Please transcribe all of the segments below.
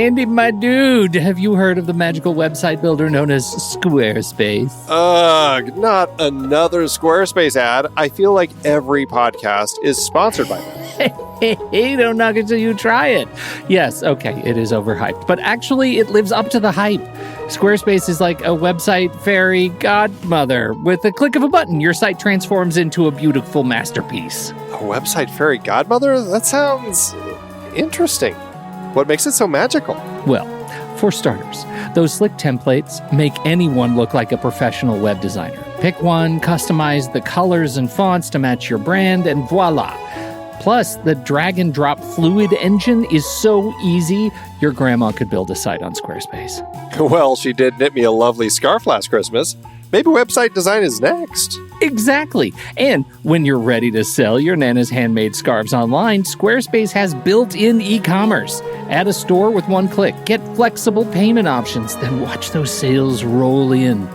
Andy, my dude, have you heard of the magical website builder known as Squarespace? Ugh, not another Squarespace ad. I feel like every podcast is sponsored by them. Hey, don't knock it till you try it. Yes, okay, it is overhyped, but actually it lives up to the hype. Squarespace is like a website fairy godmother. With a click of a button, your site transforms into a beautiful masterpiece. A website fairy godmother? That sounds interesting. What makes it so magical? Well, for starters, those slick templates make anyone look like a professional web designer. Pick one, customize the colors and fonts to match your brand, and voila. Plus, the drag and drop fluid engine is so easy, your grandma could build a site on Squarespace. Well, she did knit me a lovely scarf last Christmas. Maybe website design is next. Exactly. And when you're ready to sell your Nana's handmade scarves online, Squarespace has built-in e-commerce. Add a store with one click. Get flexible payment options. Then watch those sales roll in.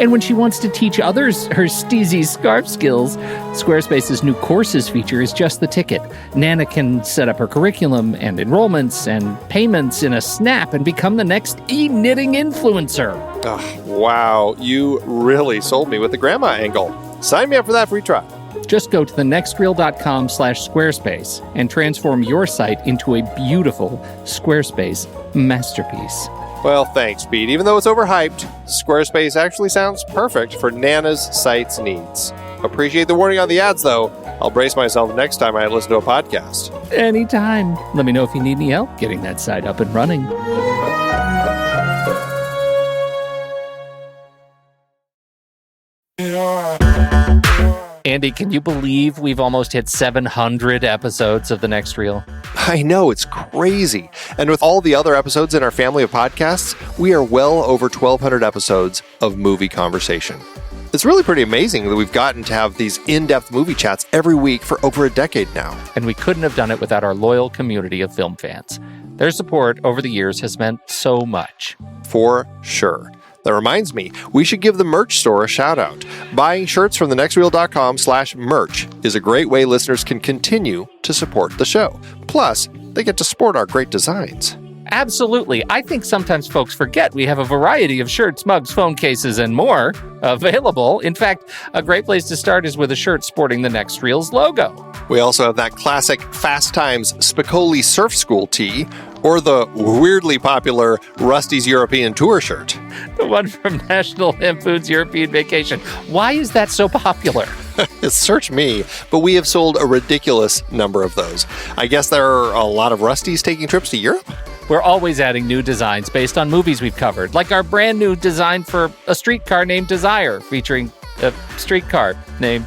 And when she wants to teach others her steezy scarf skills, Squarespace's new courses feature is just the ticket. Nana can set up her curriculum and enrollments and payments in a snap and become the next e-knitting influencer. Oh, wow, you really sold me with the grandma angle. Sign me up for that free trial. Just go to thenextreel.com/Squarespace and transform your site into a beautiful Squarespace masterpiece. Well, thanks, Pete. Even though it's overhyped, Squarespace actually sounds perfect for Nana's site's needs. Appreciate the warning on the ads, though. I'll brace myself next time I listen to a podcast. Anytime. Let me know if you need any help getting that site up and running. Andy, can you believe we've almost hit 700 episodes of The Next Reel? I know, it's crazy. And with all the other episodes in our family of podcasts, we are well over 1,200 episodes of movie conversation. It's really pretty amazing that we've gotten to have these in-depth movie chats every week for over a decade now. And we couldn't have done it without our loyal community of film fans. Their support over the years has meant so much. For sure. That reminds me, we should give the merch store a shout out. Buying shirts from thenextreel.com/merch is a great way listeners can continue to support the show. Plus, they get to sport our great designs. Absolutely. I think sometimes folks forget we have a variety of shirts, mugs, phone cases, and more available. In fact, a great place to start is with a shirt sporting the Next Reel's logo. We also have that classic Fast Times Spicoli Surf School tee, or the weirdly popular Rusty's European Tour shirt. The one from National Lampoon's European Vacation. Why is that so popular? Search me, but we have sold a ridiculous number of those. I guess there are a lot of Rustys taking trips to Europe? We're always adding new designs based on movies we've covered, like our brand new design for a streetcar named Desire, featuring a streetcar named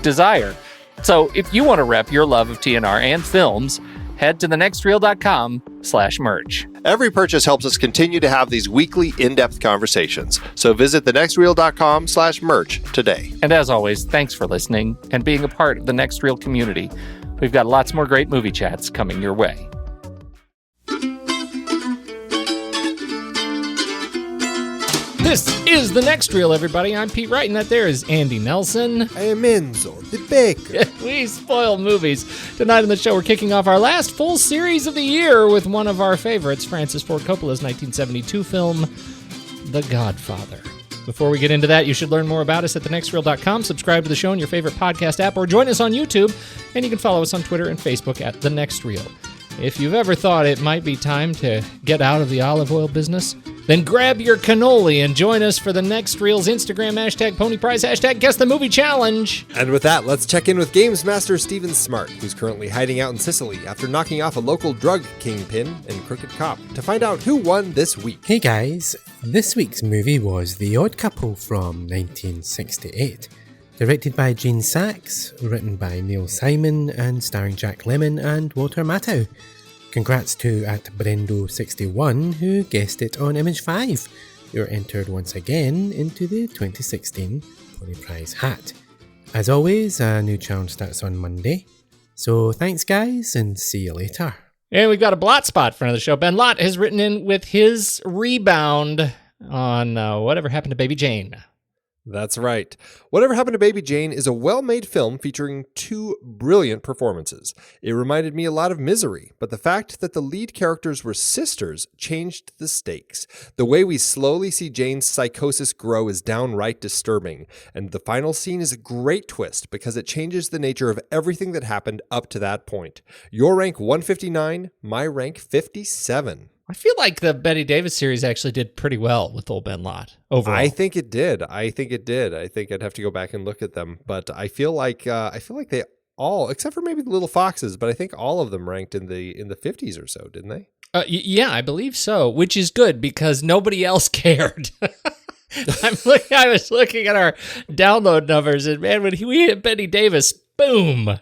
Desire. So if you want to rep your love of TNR and films, head to thenextreel.com/merch. Every purchase helps us continue to have these weekly in-depth conversations. So visit thenextreel.com/merch today. And as always, thanks for listening and being a part of the Next Reel community. We've got lots more great movie chats coming your way. This is The Next Reel, everybody. I'm Pete Wright, and that there is Andy Nelson. I am Enzo, the baker. We spoil movies. Tonight on the show, we're kicking off our last full series of the year with one of our favorites, Francis Ford Coppola's 1972 film, The Godfather. Before we get into that, you should learn more about us at thenextreel.com, subscribe to the show in your favorite podcast app, or join us on YouTube, and you can follow us on Twitter and Facebook at The Next Reel. If you've ever thought it might be time to get out of the olive oil business, then grab your cannoli and join us for The Next Reel's Instagram hashtag Pony Prize hashtag Guess the Movie Challenge. And with that, let's check in with Games Master Steven Smart, who's currently hiding out in Sicily after knocking off a local drug kingpin and crooked cop, to find out who won this week. Hey guys, this week's movie was The Odd Couple from 1968. Directed by Gene Sachs, written by Neil Simon, and starring Jack Lemmon and Walter Matthau. Congrats to @Brando61 who guessed it on Image 5. You're entered once again into the 2016 Pony Prize hat. As always, a new challenge starts on Monday. So thanks guys, and see you later. And we've got a blot spot front of the show. Ben Lott has written in with his rebound on Whatever Happened to Baby Jane. That's right. Whatever Happened to Baby Jane is a well-made film featuring two brilliant performances. It reminded me a lot of Misery, but the fact that the lead characters were sisters changed the stakes. The way we slowly see Jane's psychosis grow is downright disturbing, and the final scene is a great twist because it changes the nature of everything that happened up to that point. Your rank 159, my rank 57. I feel like the Betty Davis series actually did pretty well with Old Ben Lot overall. I think it did. I think I'd have to go back and look at them, but I feel like they all, except for maybe the Little Foxes, but I think all of them ranked in the 50s or so, didn't they? Yeah, I believe so, which is good because nobody else cared. I was looking at our download numbers, and man, when we hit Betty Davis, boom.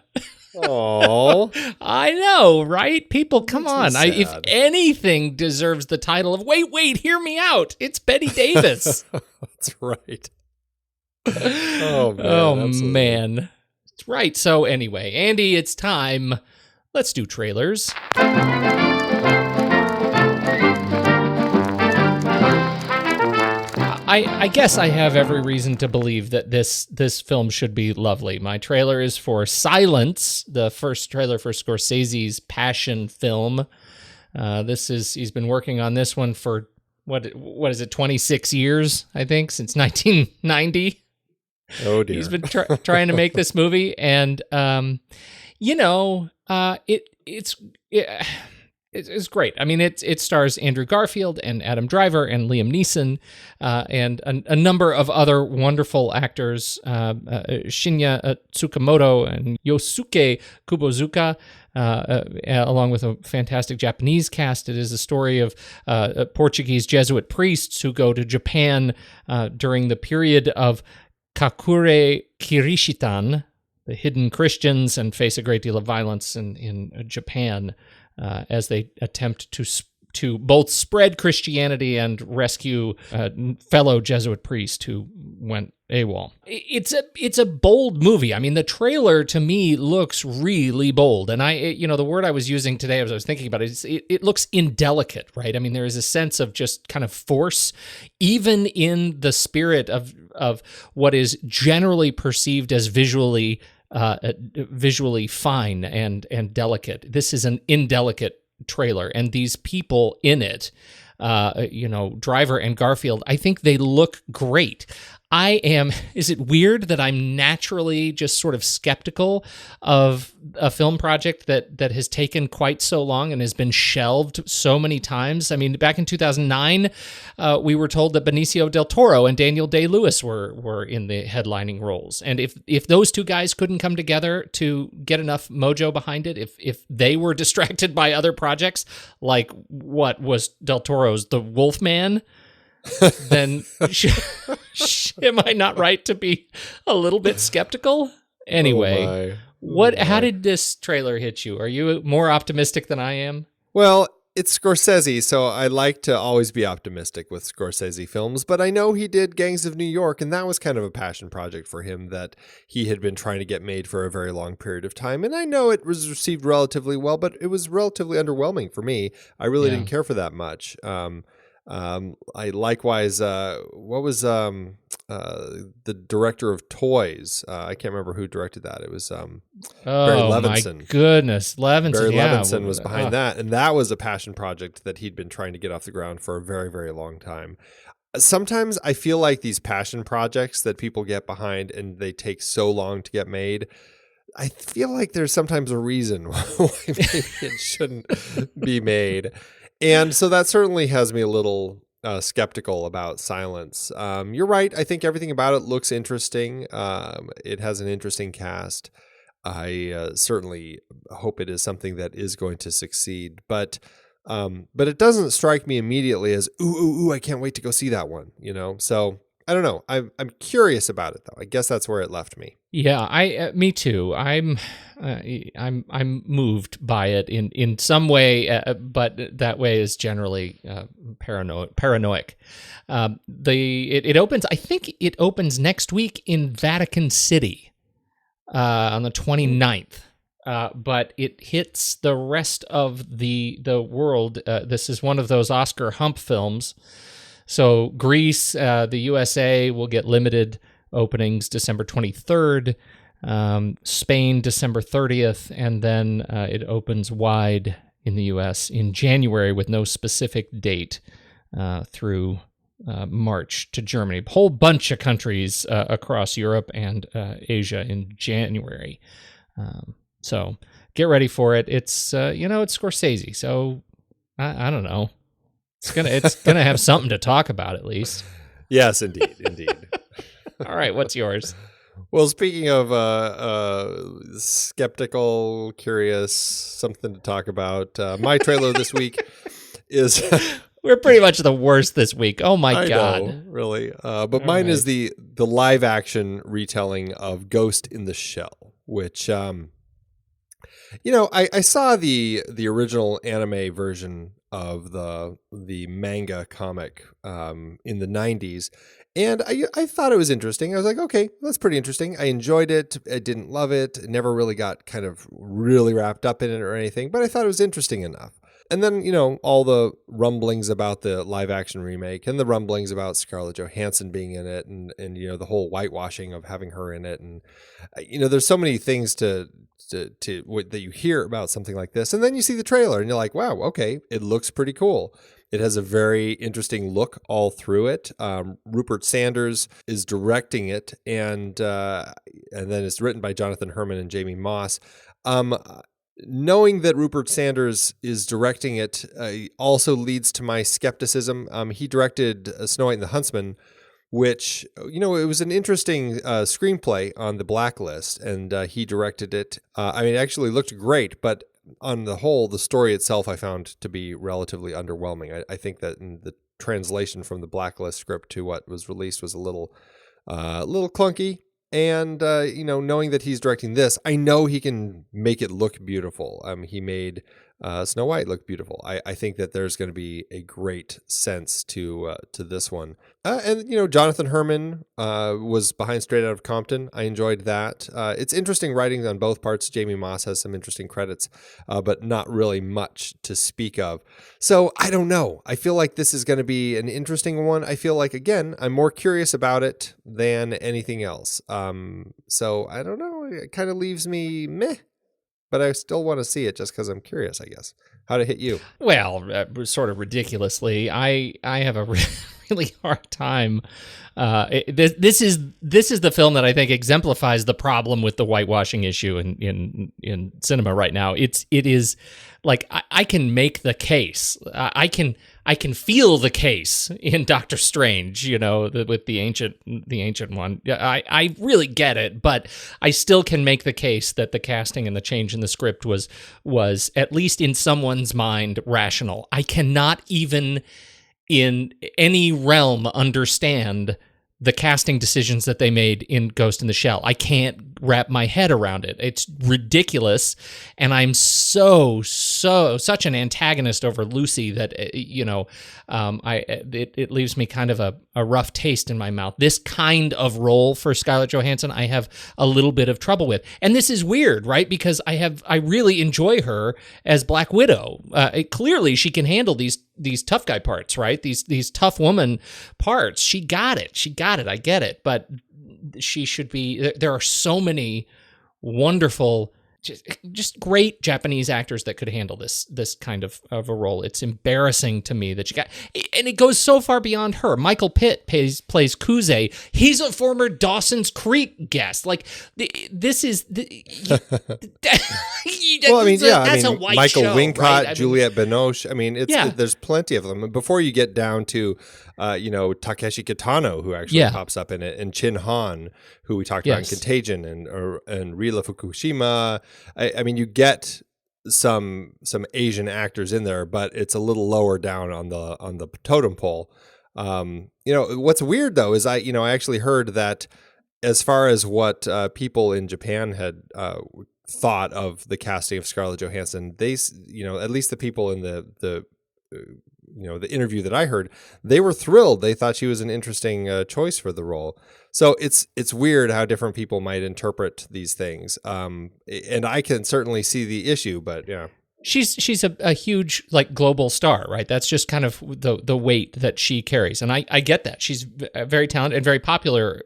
Oh, I know, right? People, come on. If sad. anything deserves the title of wait, hear me out. It's Betty Davis. That's right. Oh man. Oh absolutely. man. Right. So anyway, Andy, it's time. Let's do trailers. I guess I have every reason to believe that this film should be lovely. My trailer is for Silence, the first trailer for Scorsese's passion film. He's been working on this one for what is it, 26 years, I think, since 1990. Oh dear. He's been trying to make this movie, and it's great. I mean, it stars Andrew Garfield and Adam Driver and Liam Neeson and a number of other wonderful actors, Shinya Tsukamoto and Yosuke Kubozuka, along with a fantastic Japanese cast. It is a story of Portuguese Jesuit priests who go to Japan during the period of Kakure Kirishitan, the hidden Christians, and face a great deal of violence in Japan. As they attempt to both spread Christianity and rescue a fellow Jesuit priest who went AWOL. It's a bold movie. I mean, the trailer to me looks really bold, and the word I was using today as I was thinking about it, it looks indelicate, right? I mean, there is a sense of just kind of force, even in the spirit of what is generally perceived as visually fine and delicate. This is an indelicate trailer, and these people in it, Driver and Garfield, I think they look great. Is it weird that I'm naturally just sort of skeptical of a film project that has taken quite so long and has been shelved so many times? I mean, back in 2009, we were told that Benicio del Toro and Daniel Day-Lewis were in the headlining roles. And if those two guys couldn't come together to get enough mojo behind it, if they were distracted by other projects, like what was Del Toro's The Wolfman, then am I not right to be a little bit skeptical? Anyway, how did this trailer hit you? Are you more optimistic than I am? Well, it's Scorsese, so I like to always be optimistic with Scorsese films, but I know he did Gangs of New York, and that was kind of a passion project for him that he had been trying to get made for a very long period of time. And I know it was received relatively well, but it was relatively underwhelming for me. I really didn't care for that much. I likewise, what was the director of Toys? I can't remember who directed that. It was Barry Levinson. My goodness, Levinson. Barry Levinson was behind that, and that was a passion project that he'd been trying to get off the ground for a very, very long time. Sometimes I feel like these passion projects that people get behind and they take so long to get made, I feel like there's sometimes a reason why maybe it shouldn't be made. And so that certainly has me a little skeptical about Silence. You're right. I think everything about it looks interesting. It has an interesting cast. I certainly hope it is something that is going to succeed. But it doesn't strike me immediately as, ooh, I can't wait to go see that one, So I don't know. I'm curious about it, though. I guess that's where it left me. Yeah, me too. I'm moved by it in some way, but that way is generally paranoid. It opens. I think it opens next week in Vatican City on the 29th. But it hits the rest of the world. This is one of those Oscar hump films. So Greece, the USA will get limited openings December 23rd, Spain December 30th, and then it opens wide in the U.S. in January with no specific date through March to Germany. A whole bunch of countries across Europe and Asia in January. So get ready for it. It's it's Scorsese, so I don't know. It's gonna have something to talk about at least. Yes, indeed. All right, what's yours? Well, speaking of skeptical, curious, something to talk about, my trailer this week is... We're pretty much the worst this week. Oh my God. Know, really. But mine is the live action retelling of Ghost in the Shell, which, I saw the original anime version of the manga comic in the 90s. And I thought it was interesting. I was like, okay, that's pretty interesting. I enjoyed it. I didn't love it. Never really got kind of really wrapped up in it or anything, but I thought it was interesting enough. And then, all the rumblings about the live action remake and the rumblings about Scarlett Johansson being in it and the whole whitewashing of having her in it. And, there's so many things that you hear about something like this. And then you see the trailer and you're like, wow, okay, it looks pretty cool. It has a very interesting look all through it. Rupert Sanders is directing it, and then it's written by Jonathan Herman and Jamie Moss. Knowing that Rupert Sanders is directing it also leads to my skepticism. He directed Snow White and the Huntsman, which, it was an interesting screenplay on the blacklist, and he directed it. It actually looked great, but on the whole, the story itself I found to be relatively underwhelming. I think that in the translation from the blacklist script to what was released was a little clunky. And, knowing that he's directing this, I know he can make it look beautiful. He made Snow White look beautiful. I think that there's going to be a great sense to this one. And Jonathan Herman was behind Straight Outta Compton. I enjoyed that. It's interesting writing on both parts. Jamie Moss has some interesting credits, but not really much to speak of. So I don't know. I feel like this is going to be an interesting one. I feel like, again, I'm more curious about it than anything else. So I don't know. It kind of leaves me meh. But I still want to see it just because I'm curious, I guess. How'd it hit you? Well, sort of ridiculously, I have a really hard time. This is the film that I think exemplifies the problem with the whitewashing issue in cinema right now. It is like I can make the case. I can feel the case in Doctor Strange, with the ancient one. I really get it, but I still can make the case that the casting and the change in the script was at least in someone's mind rational. I cannot even in any realm understand the casting decisions that they made in Ghost in the Shell. I can't wrap my head around it. It's ridiculous, and I'm such an antagonist over Lucy that it leaves me kind of a rough taste in my mouth. This kind of role for Scarlett Johansson, I have a little bit of trouble with, and this is weird, right? Because I really enjoy her as Black Widow. Clearly, she can handle these tough guy parts, right? These tough woman parts. She got it. I get it. But she should be. There are so many wonderful, just great Japanese actors that could handle this kind of a role. It's embarrassing to me that she got, and it goes so far beyond her. Michael Pitt plays Kuze. He's a former Dawson's Creek guest. Like this is. Well, that's a white Michael show, Wincott, right? Juliette Binoche. There's plenty of them. Before you get down to, Takeshi Kitano, who actually pops up in it, and Chin Han, who we talked about in Contagion, and Rila Fukushima. You get some Asian actors in there, but it's a little lower down on the totem pole. What's weird though is I actually heard that as far as what people in Japan had thought of the casting of Scarlett Johansson, they, at least the people in the interview that I heard, they were thrilled. They thought she was an interesting choice for the role. So it's weird how different people might interpret these things. And I can certainly see the issue, but yeah. She's a huge like global star, right? That's just kind of the weight that she carries, and I get that. She's very talented and very popular,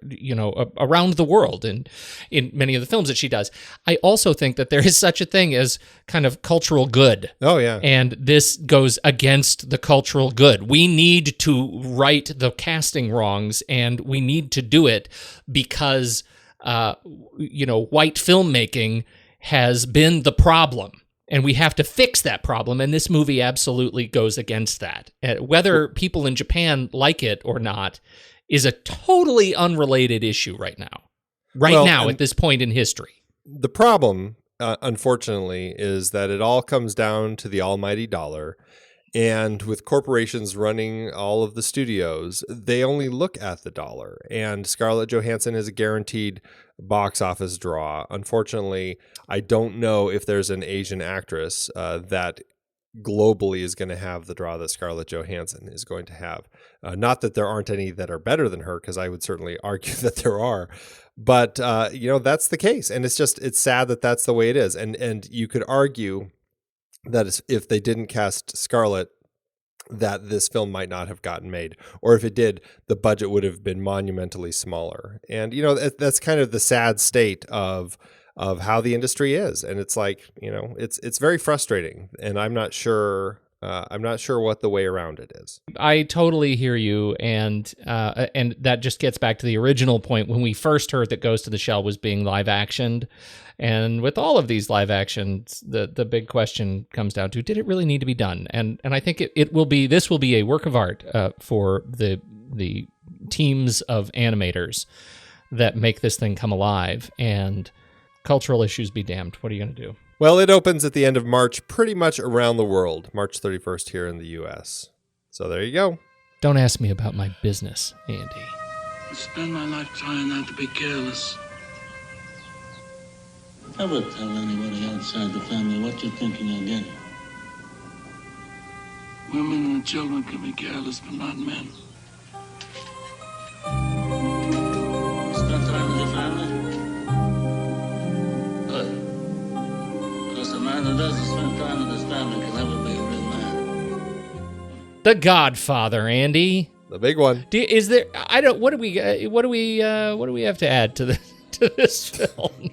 around the world and in many of the films that she does. I also think that there is such a thing as kind of cultural good. Oh yeah, and this goes against the cultural good. We need to right the casting wrongs, and we need to do it because white filmmaking has been the problem. And we have to fix that problem, and this movie absolutely goes against that. Whether people in Japan like it or not is a totally unrelated issue right now. At this point in history. The problem, unfortunately, is that it all comes down to the almighty dollar. And with corporations running all of the studios, they only look at the dollar. And Scarlett Johansson is a guaranteed box office draw. Unfortunately, I don't know if there's an Asian actress that globally is going to have the draw that Scarlett Johansson is going to have. Not that there aren't any that are better than her, because I would certainly argue that there are. But, that's the case. And it's sad that that's the way it is. And you could argue that if they didn't cast Scarlett, that this film might not have gotten made, or if it did, the budget would have been monumentally smaller. And that's kind of the sad state of how the industry is. And it's like, it's very frustrating, and I'm not sure what the way around it is. I totally hear you, and that just gets back to the original point when we first heard that Ghost in the Shell was being live actioned. And with all of these live actions, the big question comes down to, did it really need to be done? And I think this will be a work of art for the teams of animators that make this thing come alive, and cultural issues be damned. What are you going to do? Well, it opens at the end of March, pretty much around the world, March 31st here in the U.S. So there you go. Don't ask me about my business, Andy. I spend my life trying not to be careless. Never tell anybody outside the family what you're thinking of getting. Women and children can be careless, but not men. Spend time with your family? Good. Because a man who doesn't spend time with his family can never be a real man. The Godfather, Andy. The big one. Is there? I don't. What do we have to add to this film?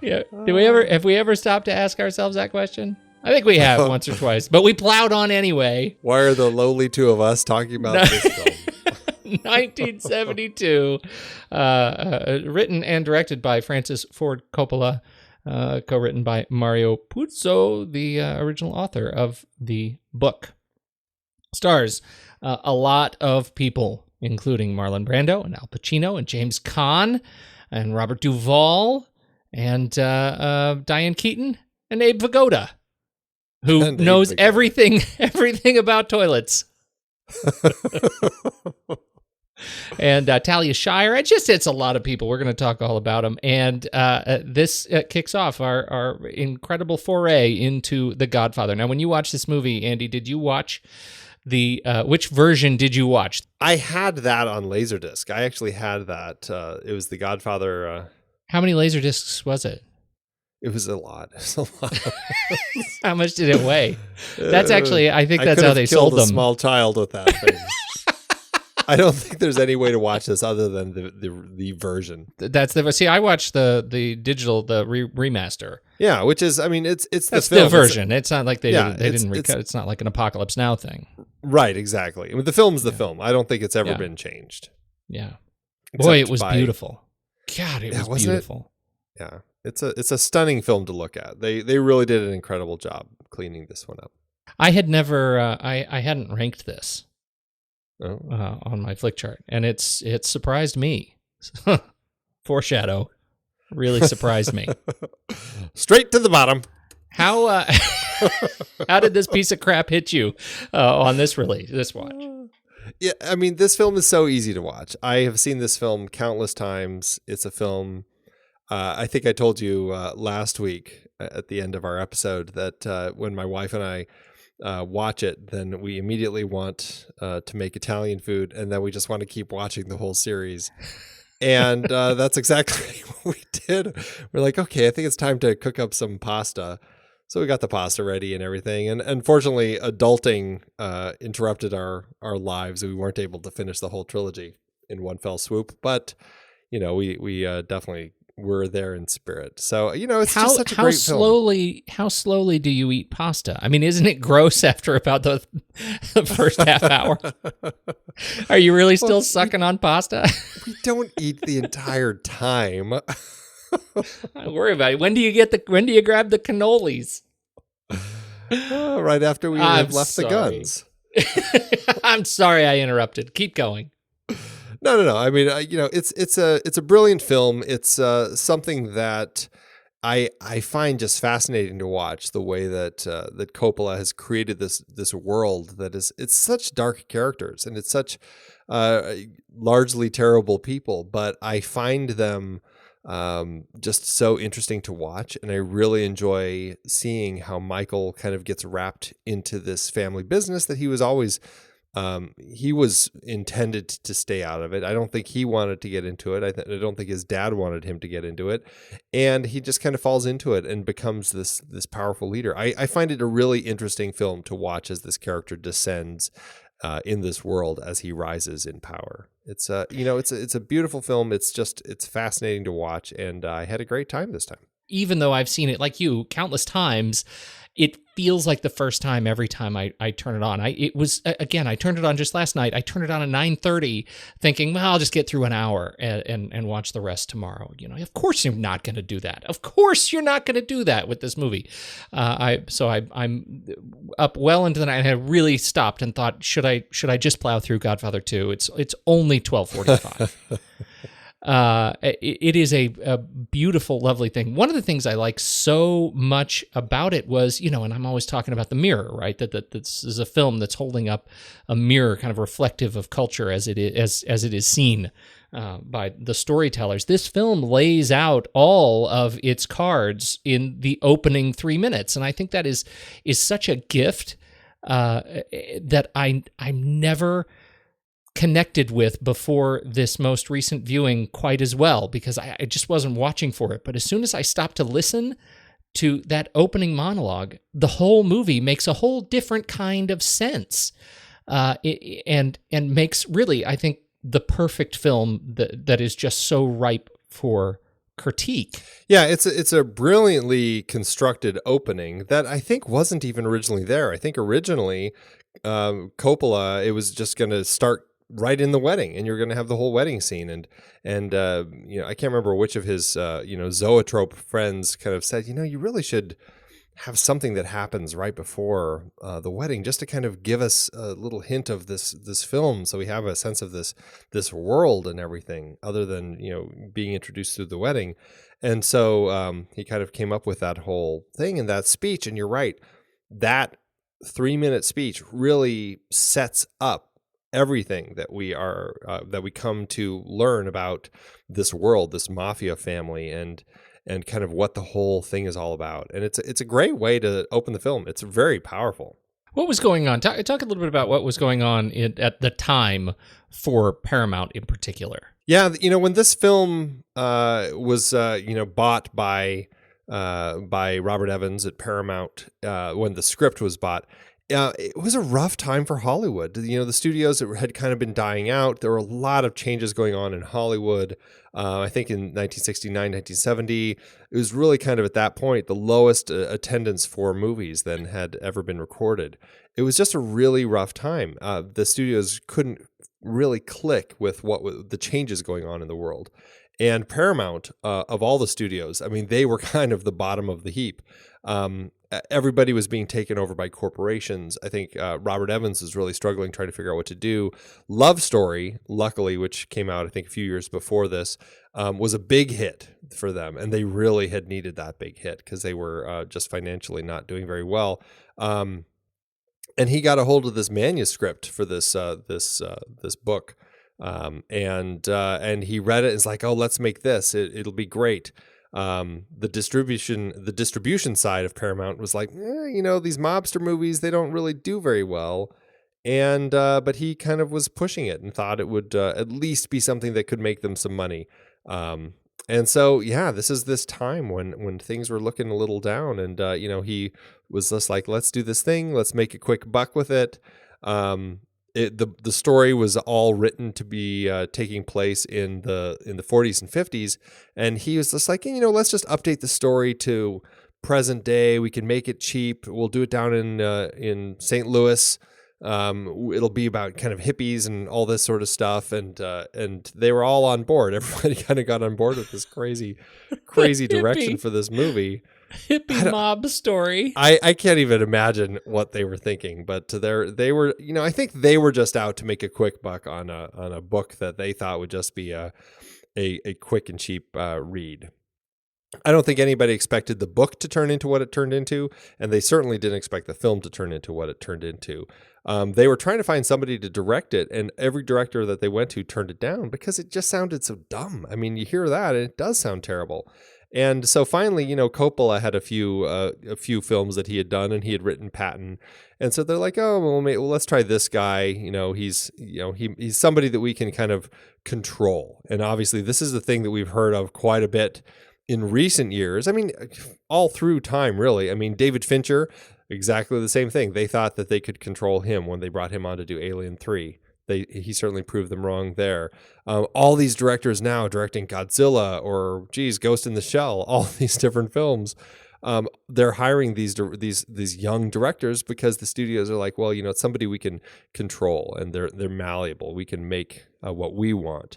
Yeah. Have we ever stopped to ask ourselves that question? I think we have once or twice, but we plowed on anyway. Why are the lowly two of us talking about this film? 1972, written and directed by Francis Ford Coppola, co-written by Mario Puzo, the original author of the book. Stars a lot of people, including Marlon Brando and Al Pacino and James Caan and Robert Duvall and Diane Keaton and Abe Vigoda, who knows everything about toilets. And Talia Shire. It's a lot of people. We're going to talk all about them. And this kicks off our incredible foray into The Godfather. Now, when you watch this movie, Andy, did you watch which version did you watch? I had that on Laserdisc. I actually had that. It was The Godfather. How many Laserdiscs was it? It was a lot. How much did it weigh? That's actually, I think that's how they sold them. A small child with that thing. I don't think there's any way to watch this other than the version. I watched the digital, the remaster. Yeah, which is, it's that's the film. The version. It's not like they didn't recut. It's not like an Apocalypse Now thing. Right, exactly. I mean, the film's the film. I don't think it's ever been changed. Yeah. Boy, it was beautiful. God, it was beautiful. Yeah. It's a stunning film to look at. They really did an incredible job cleaning this one up. I had never I hadn't ranked this on my flick chart, and it surprised me. Foreshadow really surprised me. Straight to the bottom. How did this piece of crap hit you on this watch? Yeah, I mean, this film is so easy to watch. I have seen this film countless times. It's a film. I think I told you last week at the end of our episode that when my wife and I watch it, then we immediately want to make Italian food, and then we just want to keep watching the whole series. And that's exactly what we did. We're like, okay, I think it's time to cook up some pasta. So we got the pasta ready and everything. And unfortunately, adulting interrupted our lives. We weren't able to finish the whole trilogy in one fell swoop. But, we definitely were there in spirit. So, it's just such a great film. How slowly do you eat pasta? I mean, isn't it gross after about the first half hour? Are you really still sucking on pasta? We don't eat the entire time. Don't worry about it. When do you grab the cannolis? Right after we have left the guns. I'm sorry I interrupted. Keep going. No. I mean, it's a brilliant film. It's something that I find just fascinating to watch, the way that that Coppola has created this world it's such dark characters, and it's such largely terrible people, but I find them just so interesting to watch. And I really enjoy seeing how Michael kind of gets wrapped into this family business that he was always, he was intended to stay out of it. I don't think he wanted to get into it. I don't think his dad wanted him to get into it. And he just kind of falls into it and becomes this powerful leader. I find it a really interesting film to watch as this character descends in this world as he rises in power. It's it's a beautiful film. It's fascinating to watch, and I had a great time this time. Even though I've seen it like you countless times, it feels like the first time every time I turn it on. I turned it on just last night. I turned it on at 9:30 thinking, well, I'll just get through an hour and watch the rest tomorrow. Of course you're not going to do that. Of course you're not going to do that with this movie. I'm up well into the night, and I really stopped and thought, should I just plow through Godfather 2? It's only 12:45. It is a beautiful, lovely thing. One of the things I like so much about it was, and I'm always talking about the mirror, right? That this is a film that's holding up a mirror, kind of reflective of culture as it is seen by the storytellers. This film lays out all of its cards in the opening 3 minutes, and I think that is such a gift that I'm never connected with before this most recent viewing quite as well, because I just wasn't watching for it. But as soon as I stopped to listen to that opening monologue, the whole movie makes a whole different kind of sense, and makes really, I think, the perfect film that is just so ripe for critique. Yeah, it's a brilliantly constructed opening that I think wasn't even originally there. I think originally Coppola, it was just going to start right in the wedding, and you're going to have the whole wedding scene. And I can't remember which of his zoetrope friends kind of said, you really should have something that happens right before the wedding, just to kind of give us a little hint of this film, so we have a sense of this world and everything, other than being introduced through the wedding. And so he kind of came up with that whole thing in that speech. And you're right, that 3-minute speech really sets up everything that we come to learn about this world, this mafia family, and kind of what the whole thing is all about. And it's a great way to open the film. It's very powerful. What was going on? Talk a little bit about what was going on at the time for Paramount in particular. Yeah, when this film was bought by Robert Evans at Paramount, when the script was bought, it was a rough time for Hollywood. The studios had kind of been dying out. There were a lot of changes going on in Hollywood. I think in 1969, 1970, it was really kind of at that point the lowest attendance for movies than had ever been recorded. It was just a really rough time. The studios couldn't really click with what the changes going on in the world. And Paramount, of all the studios, I mean, they were kind of the bottom of the heap. Everybody was being taken over by corporations. I think Robert Evans was really struggling, trying to figure out what to do. Love Story, luckily, which came out, I think, a few years before this, was a big hit for them. And they really had needed that big hit because they were just financially not doing very well. And he got a hold of this manuscript for this book. And he read it and is like, oh, let's make this. It'll be great. The distribution side of Paramount was like, these mobster movies, they don't really do very well. And, but he kind of was pushing it and thought it would, at least be something that could make them some money. And so, yeah, this is this time when things were looking a little down, and he was just like, let's do this thing, let's make a quick buck with it. The story was all written to be taking place in the 40s and 50s, and he was just like, let's just update the story to present day. We can make it cheap. We'll do it down in St. Louis. It'll be about kind of hippies and all this sort of stuff, and they were all on board. Everybody kind of got on board with this crazy direction for this movie. Hippie mob story. I can't even imagine what they were thinking, but they were, I think they were just out to make a quick buck on a book that they thought would just be a quick and cheap read. I don't think anybody expected the book to turn into what it turned into, and they certainly didn't expect the film to turn into what it turned into. They were trying to find somebody to direct it, and every director that they went to turned it down because it just sounded so dumb. I mean, you hear that, and it does sound terrible. And so finally, Coppola had a few films that he had done, and he had written Patton. And so they're like, oh, well, let's try this guy. He's somebody that we can kind of control. And obviously, this is the thing that we've heard of quite a bit in recent years. I mean, all through time, really. I mean, David Fincher, exactly the same thing. They thought that they could control him when they brought him on to do Alien 3. He certainly proved them wrong there. All these directors now directing Godzilla or, Ghost in the Shell, all these different films, they're hiring these young directors because the studios are like, well, it's somebody we can control, and they're malleable. We can make what we want.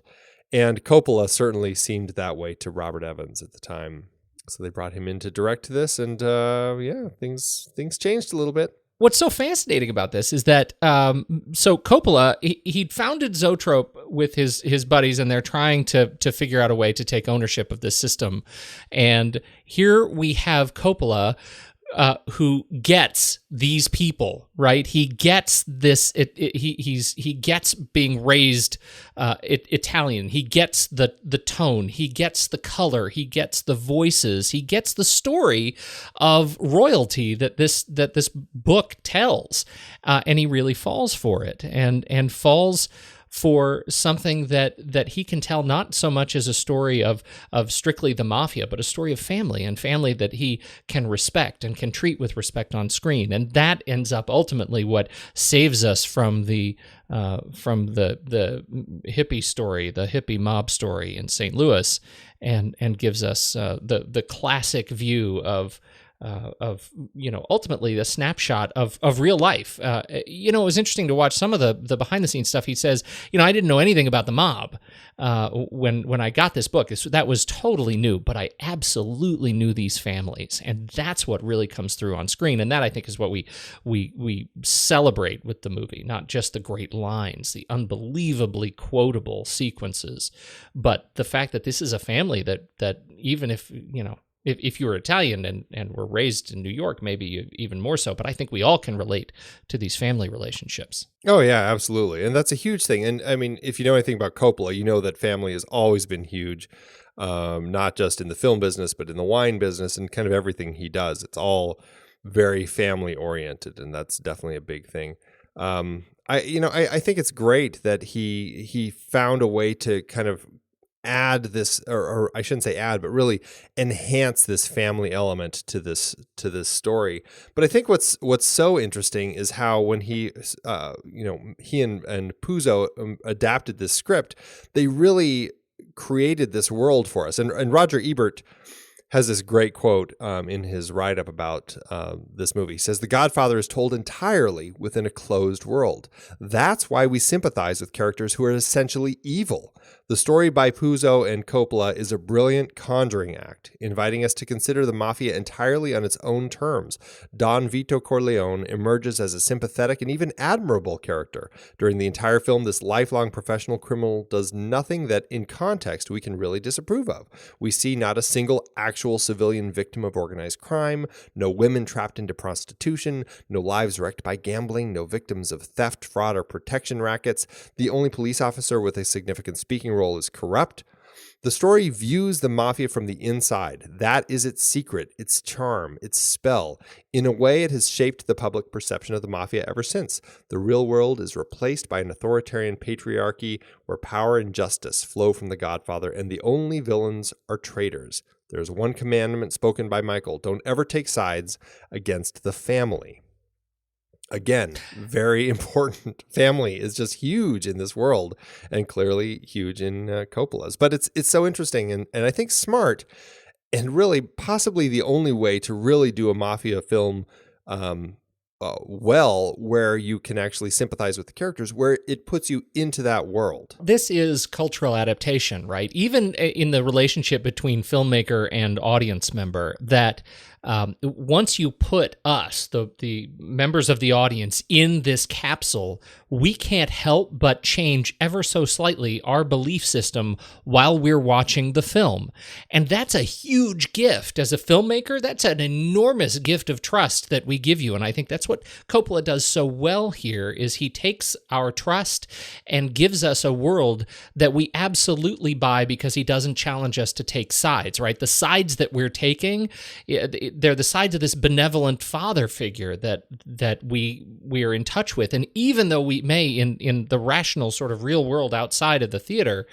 And Coppola certainly seemed that way to Robert Evans at the time. So they brought him in to direct this, and things changed a little bit. What's so fascinating about this is that so Coppola, he'd founded Zoetrope with his buddies, and they're trying to figure out a way to take ownership of this system. And here we have Coppola, who gets these people, right? He gets this. He gets being raised Italian. He gets the tone. He gets the color. He gets the voices. He gets the story of royalty that this book tells, and he really falls for it, and falls for something that he can tell not so much as a story of strictly the mafia, but a story of family, and family that he can respect and can treat with respect on screen. And that ends up ultimately what saves us from the hippie story, the hippie mob story in St. Louis, and gives us the classic view of ultimately the snapshot of real life. It was interesting to watch some of the behind the scenes stuff. He says, I didn't know anything about the mob when I got this book. That was totally new, but I absolutely knew these families, and that's what really comes through on screen. And that, I think, is what we celebrate with the movie, not just the great lines, the unbelievably quotable sequences, but the fact that this is a family that even if you were Italian and were raised in New York, maybe even more so, but I think we all can relate to these family relationships. Oh, yeah, absolutely. And that's a huge thing. And I mean, if you know anything about Coppola, you know that family has always been huge, not just in the film business, but in the wine business and kind of everything he does. It's all very family oriented, and that's definitely a big thing. I think it's great that he found a way to kind of add this, or I shouldn't say add, but really enhance this family element to this story. But I think what's so interesting is how when he and Puzo adapted this script, they really created this world for us. And Roger Ebert has this great quote in his write-up about this movie. He says, "The Godfather is told entirely within a closed world. That's why we sympathize with characters who are essentially evil. The story by Puzo and Coppola is a brilliant conjuring act, inviting us to consider the Mafia entirely on its own terms. Don Vito Corleone emerges as a sympathetic and even admirable character. During the entire film, this lifelong professional criminal does nothing that, in context, we can really disapprove of. We see not a single actual civilian victim of organized crime, no women trapped into prostitution, no lives wrecked by gambling, no victims of theft, fraud, or protection rackets. The only police officer with a significant speaking role is corrupt. The story views the mafia from the inside. That is its secret, its charm, its spell. In a way, it has shaped the public perception of the mafia ever since. The real world is replaced by an authoritarian patriarchy where power and justice flow from the Godfather, and the only villains are traitors. There's one commandment spoken by Michael: don't ever take sides against the family. Again, very important. Family is just huge in this world, and clearly huge in Coppola's. But it's so interesting and I think smart, and really possibly the only way to really do a mafia film well, where you can actually sympathize with the characters, where it puts you into that world. This is cultural adaptation, right? Even in the relationship between filmmaker and audience member, that once you put us, the members of the audience, in this capsule, we can't help but change ever so slightly our belief system while we're watching the film. And that's a huge gift. As a filmmaker, that's an enormous gift of trust that we give you. And I think that's what Coppola does so well here, is he takes our trust and gives us a world that we absolutely buy, because he doesn't challenge us to take sides, right? The sides that we're taking, they're the sides of this benevolent father figure that we are in touch with. And even though we may, in the rational sort of real world outside of the theater,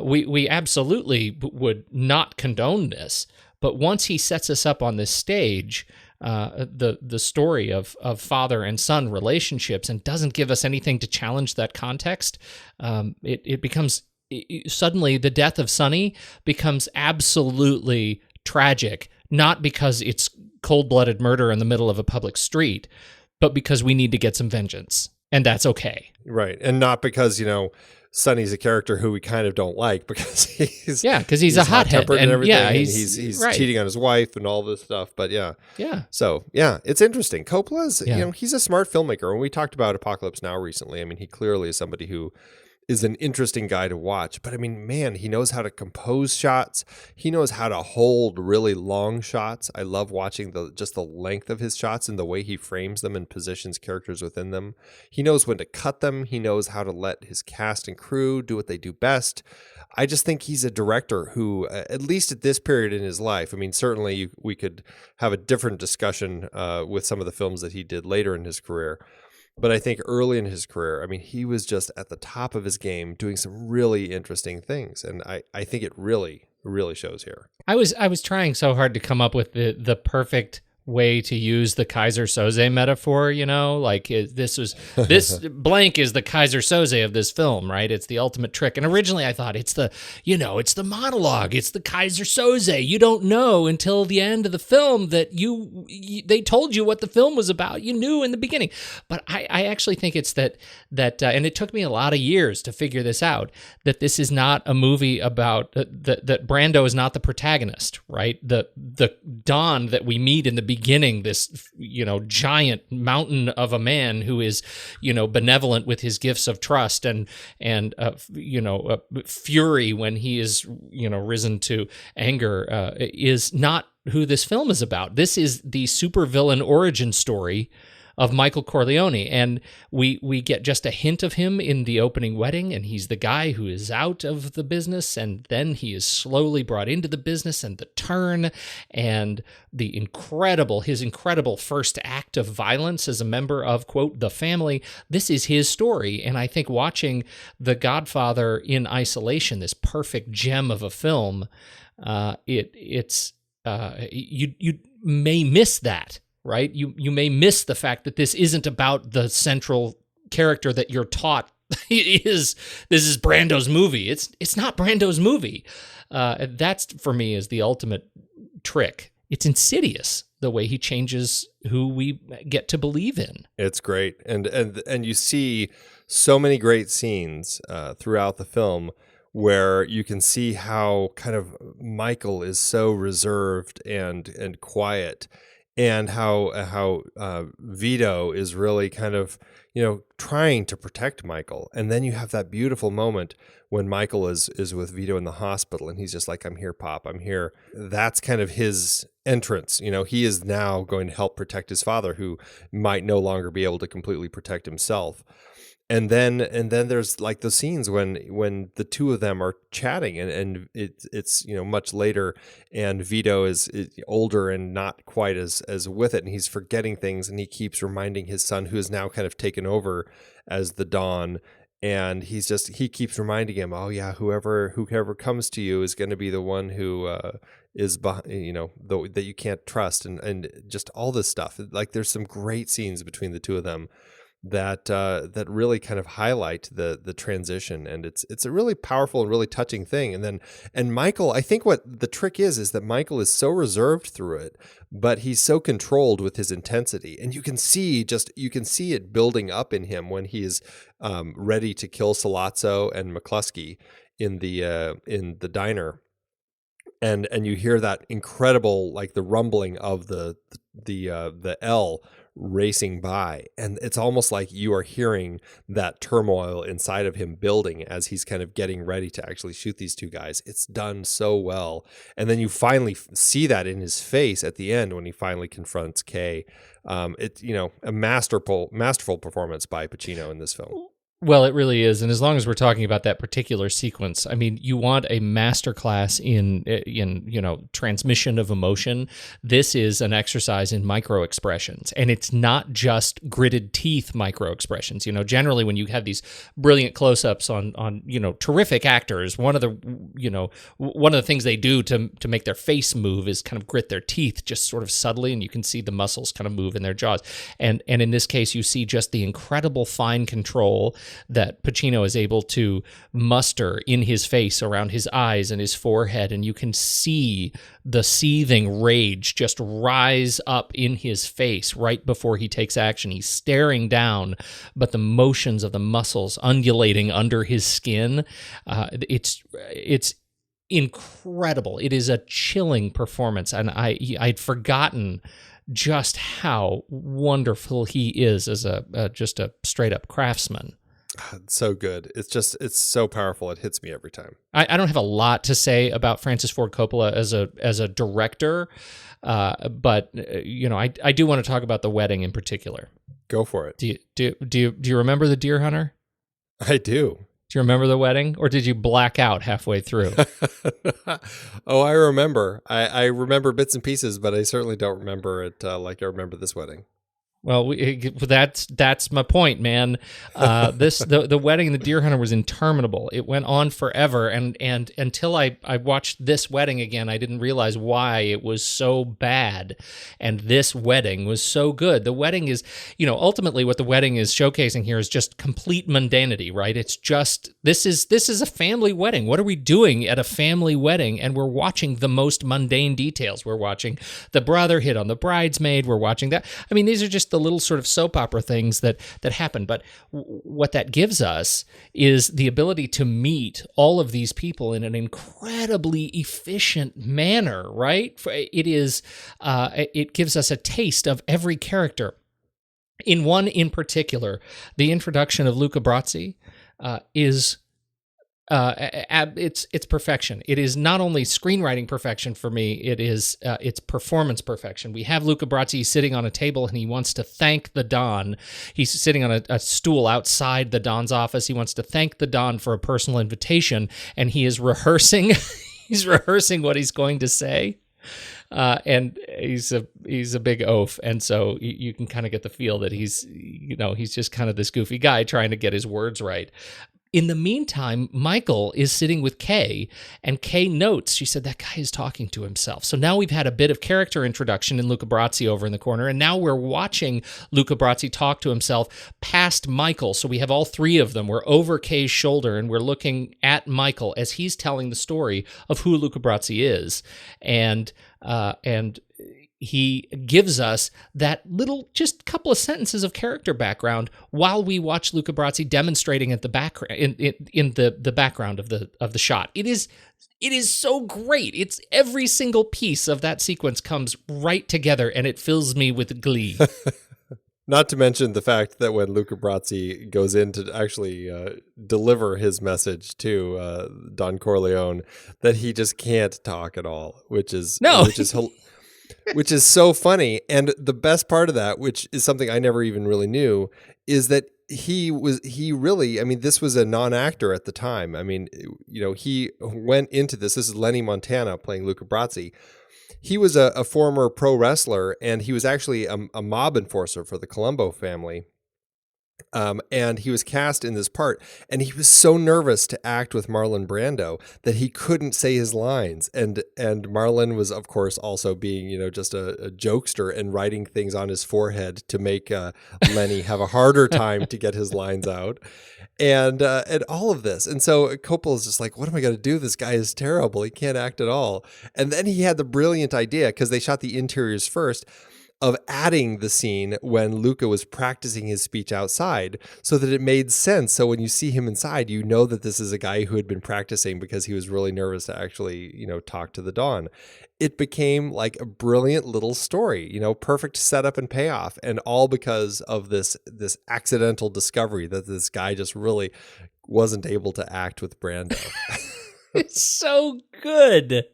we absolutely would not condone this. But once he sets us up on this stage, the story of father and son relationships, and doesn't give us anything to challenge that context, it becomes suddenly the death of Sonny becomes absolutely tragic. Not because it's cold-blooded murder in the middle of a public street, but because we need to get some vengeance, and that's okay. Right, and not because, Sonny's a character who we kind of don't like, because he's a hothead, and everything, and he's right. cheating on his wife and all this stuff. But yeah. So it's interesting. Coppola's, he's a smart filmmaker. When we talked about Apocalypse Now recently, I mean, he clearly is somebody who is an interesting guy to watch. But I mean, man, he knows how to compose shots. He knows how to hold really long shots. I love watching just the length of his shots and the way he frames them and positions characters within them. He knows when to cut them. He knows how to let his cast and crew do what they do best. I just think he's a director who, at least at this period in his life, I mean, certainly we could have a different discussion with some of the films that he did later in his career. But I think early in his career, I mean, he was just at the top of his game doing some really interesting things. And I think it really, really shows here. I was trying so hard to come up with the perfect way to use the Kaiser Soze metaphor, like this blank is the Kaiser Soze of this film, right? It's the ultimate trick. And originally I thought it's the monologue, it's the Kaiser Soze. You don't know until the end of the film that they told you what the film was about. You knew in the beginning. But I actually think it's that and it took me a lot of years to figure this out, that this is not a movie about that Brando is not the protagonist, right? The Don that we meet in the beginning, this giant mountain of a man who is benevolent with his gifts of trust and fury when he is risen to anger, is not who this film is about. This is the supervillain origin story of Michael Corleone, and we get just a hint of him in the opening wedding, and he's the guy who is out of the business, and then he is slowly brought into the business, and the turn and his incredible first act of violence as a member of, quote, the family. This is his story, and I think watching The Godfather in isolation, this perfect gem of a film, you may miss that. Right? You may miss the fact that this isn't about the central character that you're taught this is Brando's movie. It's not Brando's movie. That's, for me, is the ultimate trick. It's insidious, the way he changes who we get to believe in. It's great. And you see so many great scenes throughout the film where you can see how kind of Michael is so reserved and quiet, and how Vito is really kind of, trying to protect Michael. And then you have that beautiful moment when Michael is with Vito in the hospital, and he's just like, I'm here, Pop, I'm here. That's kind of his entrance. He is now going to help protect his father, who might no longer be able to completely protect himself. And then there's like the scenes when the two of them are chatting, and it's much later, and Vito is older and not quite as with it, and he's forgetting things, and he keeps reminding his son, who is now kind of taken over as the Don, and he keeps reminding him, oh yeah, whoever comes to you is going to be the one who is that you can't trust, and just all this stuff. Like there's some great scenes between the two of them that really kind of highlight the transition, and it's a really powerful and really touching thing. And Michael, I think what the trick is that Michael is so reserved through it, but he's so controlled with his intensity, and you can see it building up in him when he is ready to kill Sollozzo and McCluskey in the diner. And you hear that incredible, like the rumbling of the L racing by, and it's almost like you are hearing that turmoil inside of him building as he's kind of getting ready to actually shoot these two guys. It's done so well, and then you finally see that in his face at the end when he finally confronts Kay. It's a masterful performance by Pacino in this film. Well, it really is, and as long as we're talking about that particular sequence, I mean, you want a masterclass in transmission of emotion. This is an exercise in micro expressions, and it's not just gritted teeth micro expressions. Generally when you have these brilliant close-ups on terrific actors, one of the things they do to make their face move is kind of grit their teeth just sort of subtly, and you can see the muscles kind of move in their jaws. And in this case, you see just the incredible fine control that Pacino is able to muster in his face, around his eyes and his forehead, and you can see the seething rage just rise up in his face right before he takes action. He's staring down, but the motions of the muscles undulating under his skin, it's incredible. It is a chilling performance, and I'd forgotten just how wonderful he is as just a straight up craftsman. So good. It's so powerful. It hits me every time. I don't have a lot to say about Francis Ford Coppola as a director, but I do want to talk about The Wedding in particular. Go for it. Do you remember The Deer Hunter? I do. Do you remember The Wedding, or did you black out halfway through? Oh, I remember. I remember bits and pieces, but I certainly don't remember it like I remember this wedding. Well, that's my point, man. The Wedding and The Deer Hunter was interminable. It went on forever, and until I watched this wedding again, I didn't realize why it was so bad, and this wedding was so good. The wedding is, ultimately what The Wedding is showcasing here is just complete mundanity, right? It's just this is a family wedding. What are we doing at a family wedding? And we're watching the most mundane details. We're watching the brother hit on the bridesmaid. We're watching that. I mean, these are just the little sort of soap opera things that happen. But what that gives us is the ability to meet all of these people in an incredibly efficient manner, right? It gives us a taste of every character. In one in particular, the introduction of Luca Brasi is it's perfection. It is not only screenwriting perfection for me, it is it's performance perfection. We have Luca Brasi sitting on a table, and he wants to thank the Don. He's sitting on a stool outside the Don's office. He wants to thank the Don for a personal invitation, and he is rehearsing. He's rehearsing what he's going to say. And he's a big oaf, and so you can kind of get the feel that he's just kind of this goofy guy trying to get his words right. In the meantime, Michael is sitting with Kay, and Kay notes, she said, that guy is talking to himself. So now we've had a bit of character introduction in Luca Brasi over in the corner, and now we're watching Luca Brasi talk to himself past Michael. So we have all three of them. We're over Kay's shoulder, and we're looking at Michael as he's telling the story of who Luca Brasi is. And he gives us that little, just couple of sentences of character background while we watch Luca Brasi demonstrating at the background in the background of the shot. It is so great. It's every single piece of that sequence comes right together, and it fills me with glee. Not to mention the fact that when Luca Brasi goes in to actually deliver his message to Don Corleone, that he just can't talk at all, which is so funny. And the best part of that, which is something I never even really knew, is that he really, I mean, this was a non-actor at the time. I mean, he went into this. This is Lenny Montana playing Luca Brasi. He was a former pro wrestler, and he was actually a mob enforcer for the Colombo family. And he was cast in this part, and he was so nervous to act with Marlon Brando that he couldn't say his lines. And Marlon was, of course, also being, just a jokester and writing things on his forehead to make Lenny have a harder time to get his lines out. And all of this. And so Coppola's just like, what am I going to do? This guy is terrible. He can't act at all. And then he had the brilliant idea, because they shot the interiors first, of adding the scene when Luca was practicing his speech outside, so that it made sense. So when you see him inside, you know that this is a guy who had been practicing because he was really nervous to actually, talk to the Don. It became like a brilliant little story, perfect setup and payoff, and all because of this accidental discovery that this guy just really wasn't able to act with Brando. It's so good.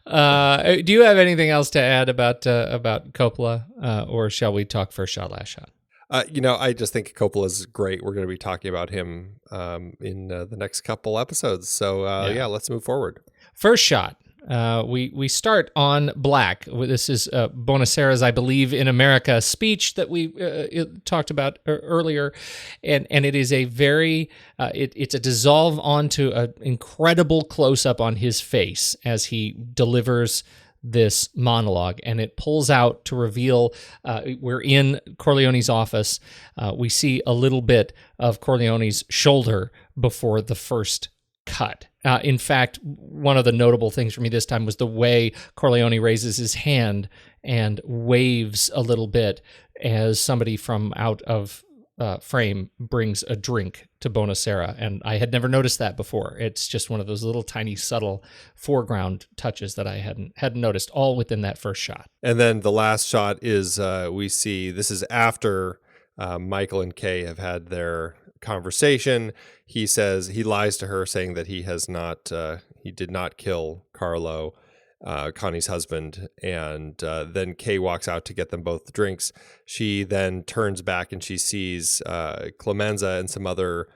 Do you have anything else to add about Coppola, or shall we talk first shot, last shot? I just think Coppola's great. We're going to be talking about him in the next couple episodes. So let's move forward. First shot. We start on black. This is Bonacera's, I believe, in America speech that we talked about earlier, and it is a very it's a dissolve onto an incredible close up on his face as he delivers this monologue, and it pulls out to reveal we're in Corleone's office. We see a little bit of Corleone's shoulder before the first cut. In fact, one of the notable things for me this time was the way Corleone raises his hand and waves a little bit as somebody from out of frame brings a drink to Bonacera. And I had never noticed that before. It's just one of those little tiny subtle foreground touches that I hadn't noticed, all within that first shot. And then the last shot is we see, this is after Michael and Kay have had their conversation. He says, he lies to her, saying that he did not kill Carlo, Connie's husband. And then Kay walks out to get them both the drinks. She then turns back and she sees Clemenza and some other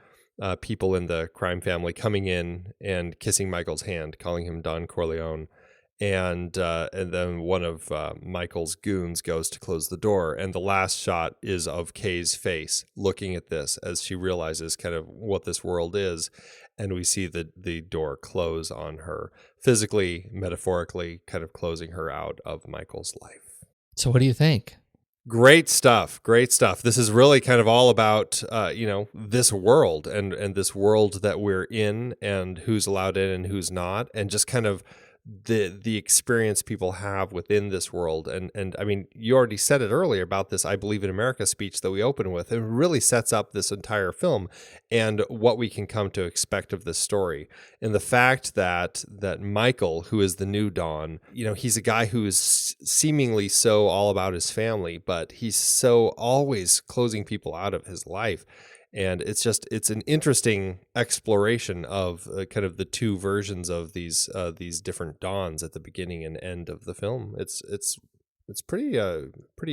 people in the crime family coming in and kissing Michael's hand, calling him Don Corleone. And then one of Michael's goons goes to close the door, and the last shot is of Kay's face looking at this as she realizes kind of what this world is, and we see the door close on her, physically, metaphorically, kind of closing her out of Michael's life. So what do you think? Great stuff. This is really kind of all about this world and this world that we're in, and who's allowed in and who's not, and just kind of the experience people have within this world. And I mean, you already said it earlier about this I Believe in America speech that we open with. It really sets up this entire film and what we can come to expect of this story. And the fact that Michael, who is the new Don, he's a guy who is seemingly so all about his family, but he's so always closing people out of his life. And it's an interesting exploration of kind of the two versions of these different dawns at the beginning and end of the film. It's pretty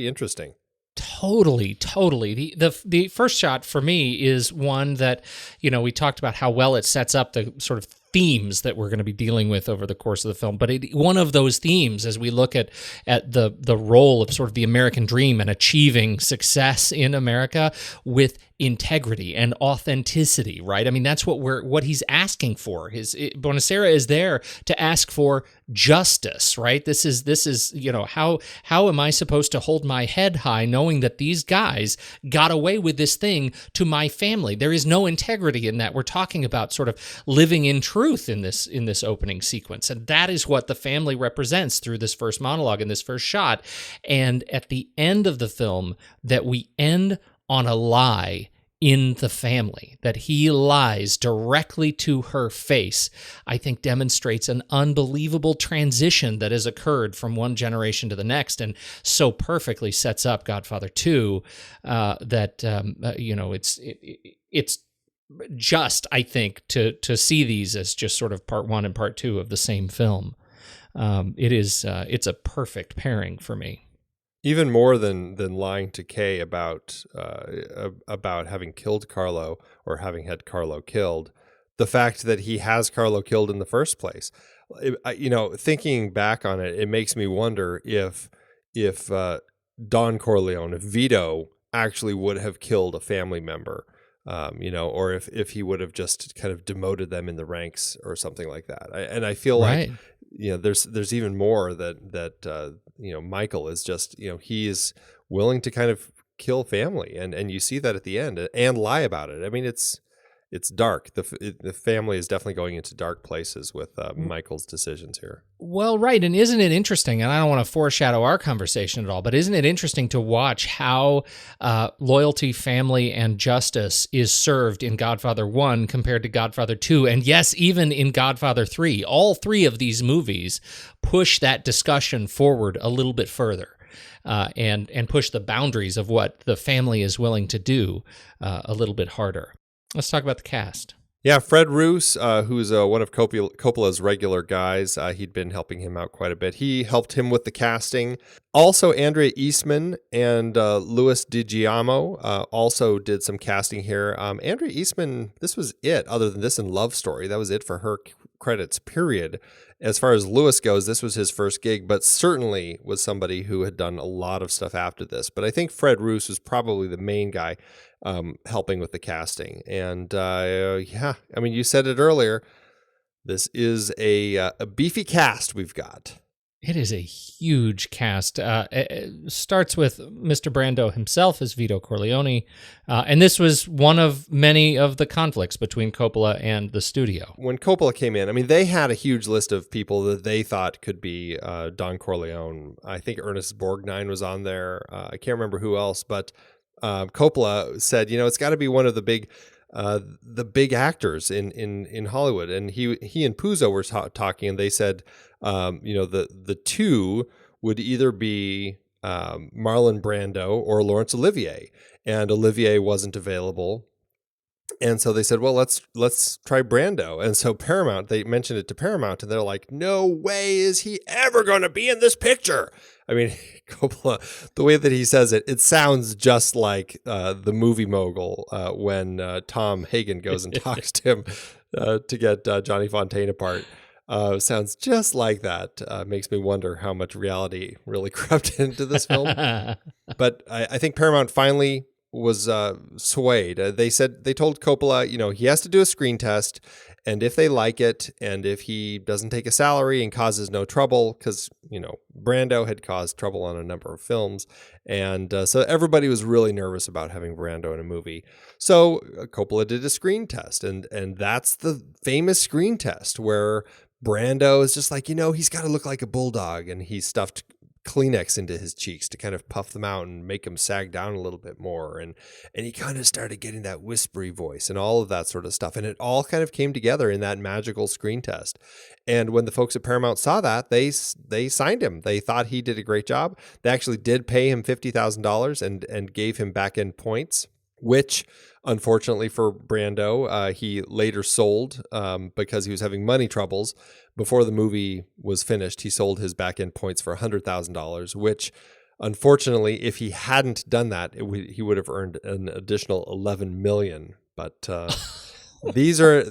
interesting. Totally. The first shot for me is one that, we talked about how well it sets up the sort of themes that we're going to be dealing with over the course of the film. But one of those themes, as we look at the role of sort of the American dream and achieving success in America with integrity and authenticity, right? I mean, that's what he's asking for. Bonacera is there to ask for justice, right? This is how am I supposed to hold my head high knowing that these guys got away with this thing to my family? There is no integrity in that. We're talking about sort of living in truth in this opening sequence, and that is what the family represents through this first monologue in this first shot. And at the end of the film, that we end on a lie in the family, that he lies directly to her face, I think demonstrates an unbelievable transition that has occurred from one generation to the next, and so perfectly sets up Godfather 2 it's just, I think, to see these as just sort of part one and part two of the same film. It's a perfect pairing for me. Even more than lying to Kay about having killed Carlo or having had Carlo killed, the fact that he has Carlo killed in the first place. Thinking back on it, it makes me wonder if Don Corleone, if Vito actually would have killed a family member, or if he would have just kind of demoted them in the ranks or something like that. I feel Right. like, there's even more that Michael is just, he is willing to kind of kill family, and you see that at the end and lie about it. I mean, it's dark. The family is definitely going into dark places with Michael's decisions here. Well, right. And isn't it interesting? And I don't want to foreshadow our conversation at all, but isn't it interesting to watch how loyalty, family, and justice is served in Godfather 1 compared to Godfather 2? And yes, even in Godfather 3. All three of these movies push that discussion forward a little bit further. And push the boundaries of what the family is willing to do a little bit harder. Let's talk about the cast. Yeah, Fred Roos, who's one of Coppola's regular guys, he'd been helping him out quite a bit. He helped him with the casting. Also, Andrea Eastman and Louis DiGiamo also did some casting here. Andrea Eastman, this was it, other than this and Love Story. That was it for her credits, period. As far as Louis goes, this was his first gig, but certainly was somebody who had done a lot of stuff after this. But I think Fred Roos was probably the main guy helping with the casting. And you said it earlier. This is a beefy cast we've got. It is a huge cast. It starts with Mr. Brando himself as Vito Corleone, and this was one of many of the conflicts between Coppola and the studio. When Coppola came in, they had a huge list of people that they thought could be Don Corleone. I think Ernest Borgnine was on there. I can't remember who else, but Coppola said, it's got to be one of the big actors in Hollywood. And he and Puzo were talking, and they said, the two would either be Marlon Brando or Laurence Olivier, and Olivier wasn't available. And so they said, well, let's try Brando. And so Paramount, they mentioned it to Paramount, and they're like, no way is he ever going to be in this picture. Coppola, the way that he says it, it sounds just like the movie mogul when Tom Hagen goes and talks to him to get Johnny Fontane apart. Sounds just like that. Makes me wonder how much reality really crept into this film. But I think Paramount finally was swayed. They told Coppola, he has to do a screen test, and if they like it, and if he doesn't take a salary and causes no trouble, because Brando had caused trouble on a number of films, and so everybody was really nervous about having Brando in a movie. So Coppola did a screen test, and that's the famous screen test where Brando is just like, he's got to look like a bulldog, and he stuffed Kleenex into his cheeks to kind of puff them out and make him sag down a little bit more. And he kind of started getting that whispery voice and all of that sort of stuff. And it all kind of came together in that magical screen test. And when the folks at Paramount saw that, they signed him. They thought he did a great job. They actually did pay him $50,000 and gave him back-end points, which unfortunately for Brando, he later sold because he was having money troubles. Before the movie was finished, he sold his back-end points for $100,000, which unfortunately, if he hadn't done that, he would have earned an additional $11 million. But these are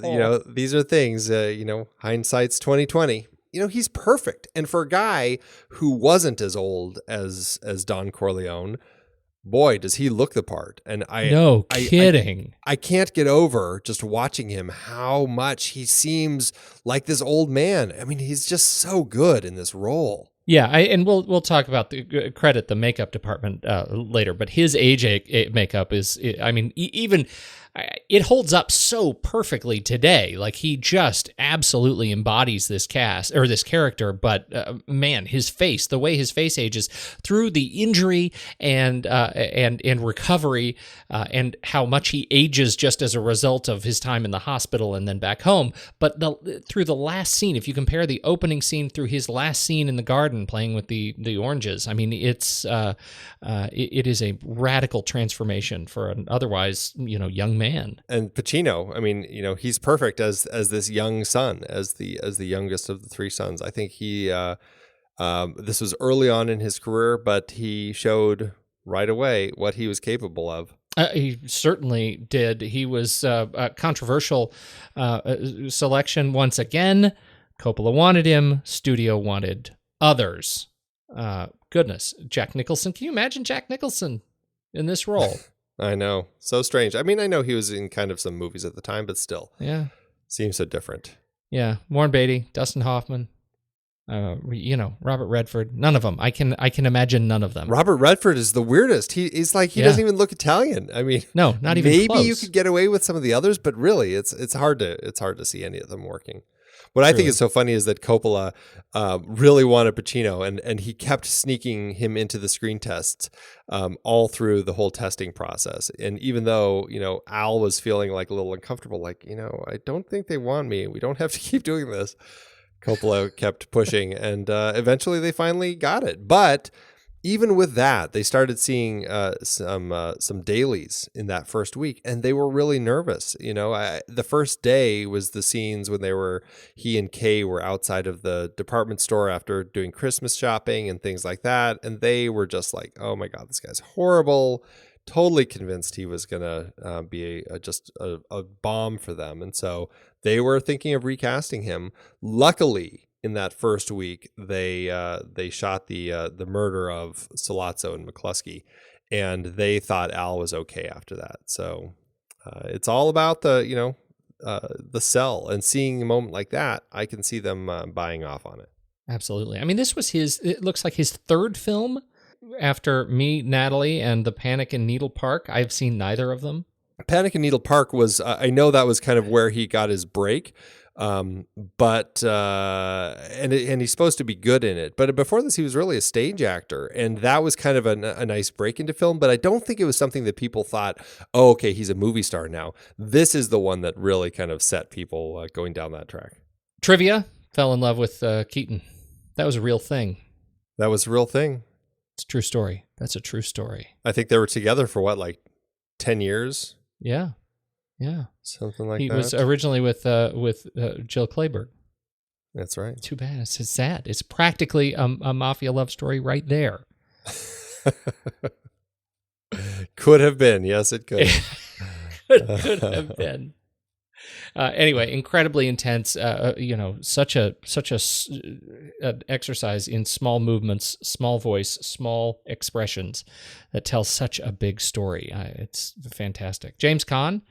things, hindsight's 2020. He's perfect. And for a guy who wasn't as old as Don Corleone, boy, does he look the part. And No kidding. I can't get over just watching him, how much he seems like this old man. He's just so good in this role. Yeah, and we'll talk about the makeup department later, but his age makeup is, even it holds up so perfectly today. Like, he just absolutely embodies this character. But man, his face, the way his face ages through the injury and recovery, and how much he ages just as a result of his time in the hospital and then back home. But through the last scene, if you compare the opening scene through his last scene in the garden playing with the oranges, it is a radical transformation for an otherwise young man. And Pacino, he's perfect as this young son, as the youngest of the three sons. I think he This was early on in his career, but he showed right away what he was capable of. He certainly did. He was a controversial selection once again. Coppola wanted him. Studio wanted others. Goodness, Jack Nicholson. Can you imagine Jack Nicholson in this role? I know. So strange. I mean, I know he was in kind of some movies at the time, but still. Yeah. Seems so different. Yeah. Warren Beatty, Dustin Hoffman, Robert Redford. None of them. I can imagine none of them. Robert Redford is the weirdest. He's like, he doesn't even look Italian. I mean, no, not even maybe close. you could get away with some of the others, but really it's hard to see any of them working. What I think is so funny is that Coppola really wanted Pacino, and he kept sneaking him into the screen tests all through the whole testing process. And even though, Al was feeling like a little uncomfortable, like, I don't think they want me. We don't have to keep doing this. Coppola kept pushing, and eventually they finally got it. But even with that, they started seeing some dailies in that first week, and they were really nervous. The first day was the scenes when he and Kay were outside of the department store after doing Christmas shopping and things like that, and they were just like, "Oh my God, this guy's horrible." Totally convinced he was gonna be just a bomb for them, and so they were thinking of recasting him. Luckily, in that first week, they shot the murder of Sollozzo and McCluskey, and they thought Al was okay after that. So it's all about the sell, and seeing a moment like that, I can see them buying off on it. Absolutely. I mean, this was it looks like his third film after Me, Natalie, and The Panic in Needle Park. I've seen neither of them. Panic in Needle Park was, I know that was kind of where he got his break. But he's supposed to be good in it. But before this, he was really a stage actor, and that was kind of a nice break into film. But I don't think it was something that people thought, oh, okay, he's a movie star now. This is the one that really kind of set people going down that track. Trivia: fell in love with Keaton. That was a real thing. That was a real thing. It's a true story. That's a true story. I think they were together for 10 years? Yeah. Yeah, something like that. He was originally with Jill Clayburgh. That's right. Too bad. It's sad. It's practically a mafia love story right there. Could have been. Yes, it could. Could have been. Anyway, incredibly intense. Such a an exercise in small movements, small voice, small expressions that tells such a big story. It's fantastic. James Caan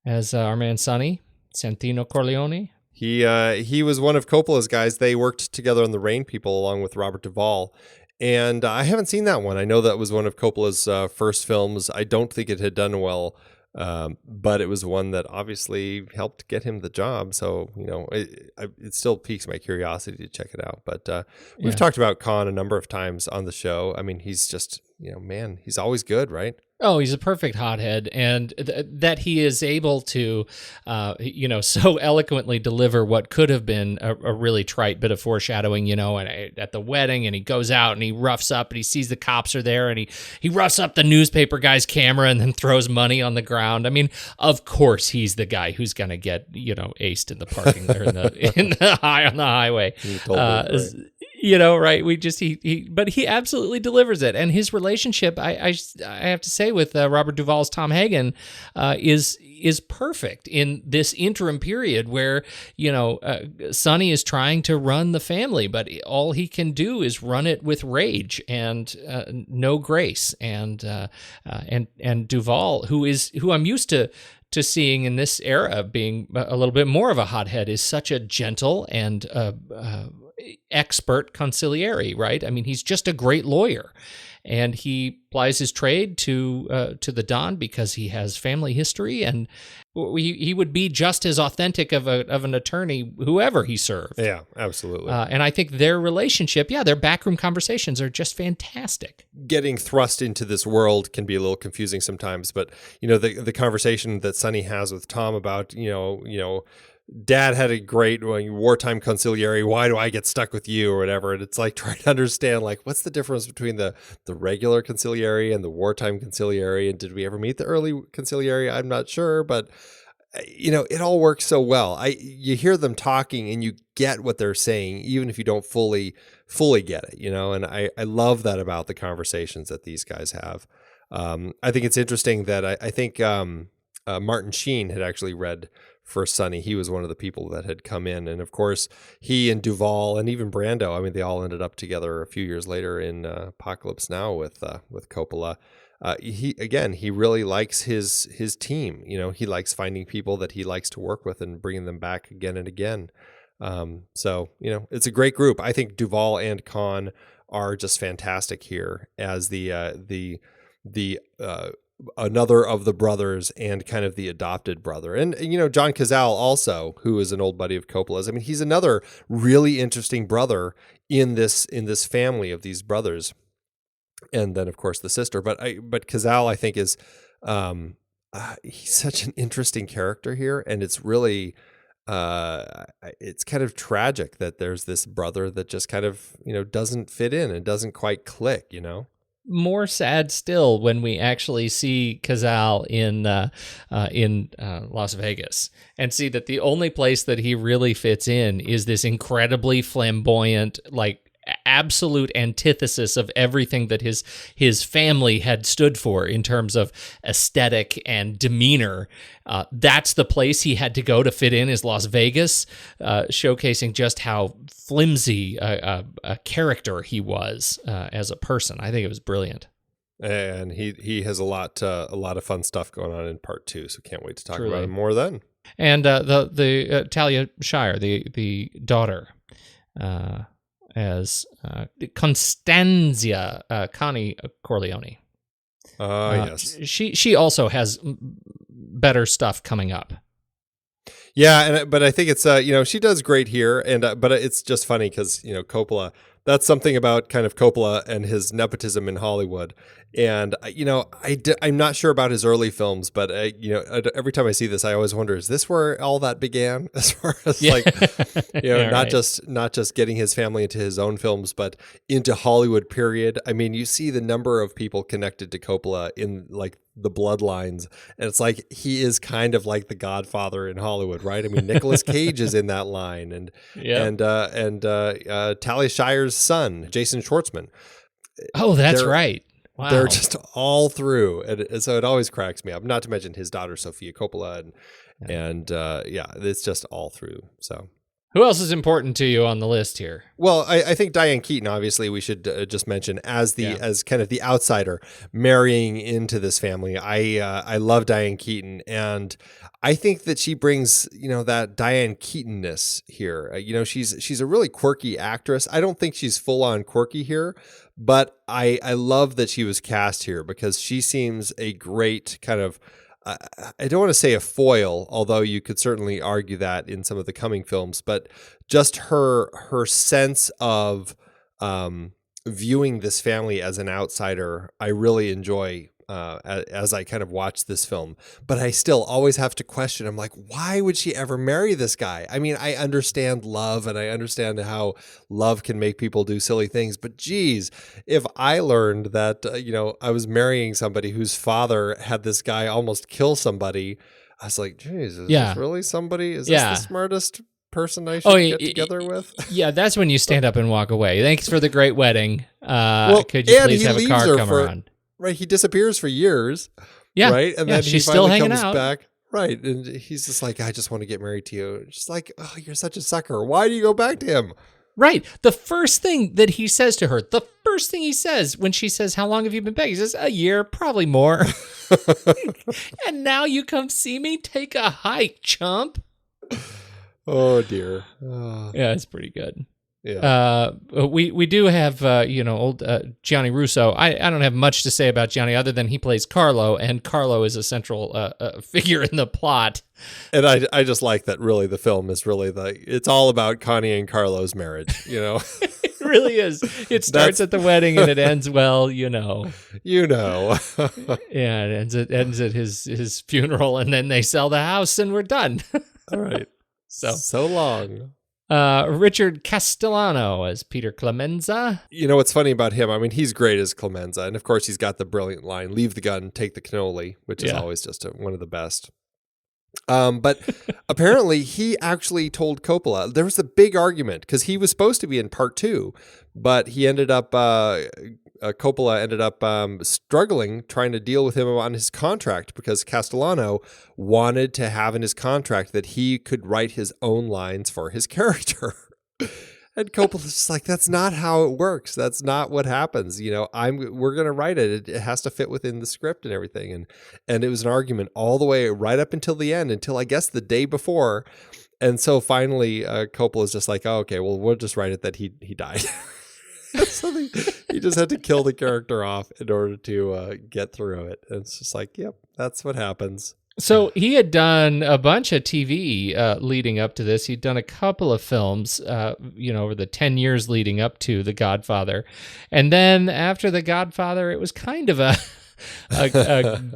as our man Sonny, Santino Corleone. He was one of Coppola's guys. They worked together on The Rain People along with Robert Duvall. And I haven't seen that one. I know that was one of Coppola's first films. I don't think it had done well, but it was one that obviously helped get him the job. So, it still piques my curiosity to check it out. But we've talked about Caan a number of times on the show. I mean, he's just, he's always good, right? Oh, he's a perfect hothead, and that he is able to, so eloquently deliver what could have been a really trite bit of foreshadowing, and at the wedding, and he goes out and he roughs up and he sees the cops are there, and he roughs up the newspaper guy's camera and then throws money on the ground. I mean, of course, he's the guy who's going to get, aced in the parking there on the highway. Right? But he absolutely delivers it, and his relationship, I have to say, with Robert Duvall's Tom Hagen, is perfect in this interim period where Sonny is trying to run the family, but all he can do is run it with rage and no grace, and Duvall, who I'm used to seeing in this era being a little bit more of a hothead, is such a gentle and expert consigliere, right? I mean, he's just a great lawyer, and he plies his trade to the Don because he has family history, and he would be just as authentic of an attorney whoever he served. Yeah, absolutely. And I think their relationship, their backroom conversations are just fantastic. Getting thrust into this world can be a little confusing sometimes, but the conversation that Sonny has with Tom about Dad had a great wartime consigliere. Why do I get stuck with you or whatever? And it's like trying to understand, what's the difference between the regular consigliere and the wartime consigliere? And did we ever meet the early consigliere? I'm not sure, but it all works so well. You hear them talking and you get what they're saying, even if you don't fully fully get it, and I love that about the conversations that these guys have. I think it's interesting that I think Martin Sheen had actually read for Sonny. He was one of the people that had come in. And of course, he and Duvall and even Brando, I mean, they all ended up together a few years later in Apocalypse Now with Coppola. He really likes his team. He likes finding people that he likes to work with and bringing them back again and again. So it's a great group. I think Duvall and Caan are just fantastic here as the another of the brothers and kind of the adopted brother. And John Cazale also, who is an old buddy of Coppola's. I mean, he's another really interesting brother in this family of these brothers. And then of course the sister, but Cazale I think is he's such an interesting character here, and it's really it's kind of tragic that there's this brother that just kind of doesn't fit in and doesn't quite click. More sad still when we actually see Cazale in Las Vegas and see that the only place that he really fits in is this incredibly flamboyant, absolute antithesis of everything that his family had stood for in terms of aesthetic and demeanor. That's the place he had to go to fit in, is Las Vegas, showcasing just how flimsy a character he was as a person. I think it was brilliant. And he has a lot of fun stuff going on in part 2, so can't wait to talk about him more then. And the Talia Shire, the daughter, as Constanzia Connie Corleone. Yes. She also has better stuff coming up. Yeah, but I think it's she does great here, and but it's just funny because Coppola. That's something about kind of Coppola and his nepotism in Hollywood. And, I'm not sure about his early films, but, every time I see this, I always wonder, is this where all that began? As far as not just getting his family into his own films, but into Hollywood period. I mean, you see the number of people connected to Coppola in the bloodlines, and it's like he is kind of like the Godfather in Hollywood, right? I mean, Nicolas Cage is in that line, and Talia Shire's son, Jason Schwartzman. Oh, that's right. Wow. They're just all through, and so it always cracks me up. Not to mention his daughter Sophia Coppola, and it's just all through. So. Who else is important to you on the list here? Well, I think Diane Keaton, obviously, we should just mention as kind of the outsider marrying into this family. I love Diane Keaton, and I think that she brings that Diane Keaton-ness here. She's a really quirky actress. I don't think she's full on quirky here, but I love that she was cast here because she seems a great kind of. I don't want to say a foil, although you could certainly argue that in some of the coming films, but just her sense of viewing this family as an outsider, I really enjoy as I kind of watch this film. But I still always have to question, I'm like, why would she ever marry this guy? I mean, I understand love and I understand how love can make people do silly things, but geez, if I learned that, I was marrying somebody whose father had this guy almost kill somebody, I was like, geez, is this really somebody? Is this the smartest person I should get together with? Yeah, that's when you stand up and walk away. Thanks for the great wedding. Could you please have a car come around? Right, he disappears for years. Yeah, right, and then she's he still finally hanging comes out. back. Right, and he's just like, I just want to get married to you. Just like, oh, you're such a sucker. Why do you go back to him? Right. The first thing that he says to her, the first thing he says when she says, "How long have you been back?" He says, "A year, probably more." And now you come see me? Take a hike, chump. Oh dear. Oh. Yeah, it's pretty good. Yeah. We do have old Gianni Russo. I don't have much to say about Gianni other than he plays Carlo, and Carlo is a central figure in the plot. And I just like that. Really, the film is really it's all about Connie and Carlo's marriage. It really is. It starts at the wedding and it ends well. Yeah, it ends at his funeral, and then they sell the house, and we're done. All right. So long. Richard Castellano as Peter Clemenza. What's funny about him? I mean, he's great as Clemenza. And of course, he's got the brilliant line, "Leave the gun, take the cannoli," which is always just one of the best. But apparently he actually told Coppola, there was a big argument because he was supposed to be in part 2, but he ended up, Coppola ended up struggling trying to deal with him on his contract because Castellano wanted to have in his contract that he could write his own lines for his character. And Coppola's just like, that's not how it works. That's not what happens. We're going to write it. It has to fit within the script and everything. And it was an argument all the way right up until the end, until I guess the day before. And so finally, Coppola's just like, oh, okay, well, we'll just write it that he died. So he just had to kill the character off in order to get through it. And it's just like, yep, that's what happens. So he had done a bunch of TV leading up to this. He'd done a couple of films, over the 10 years leading up to The Godfather. And then after The Godfather, it was kind of a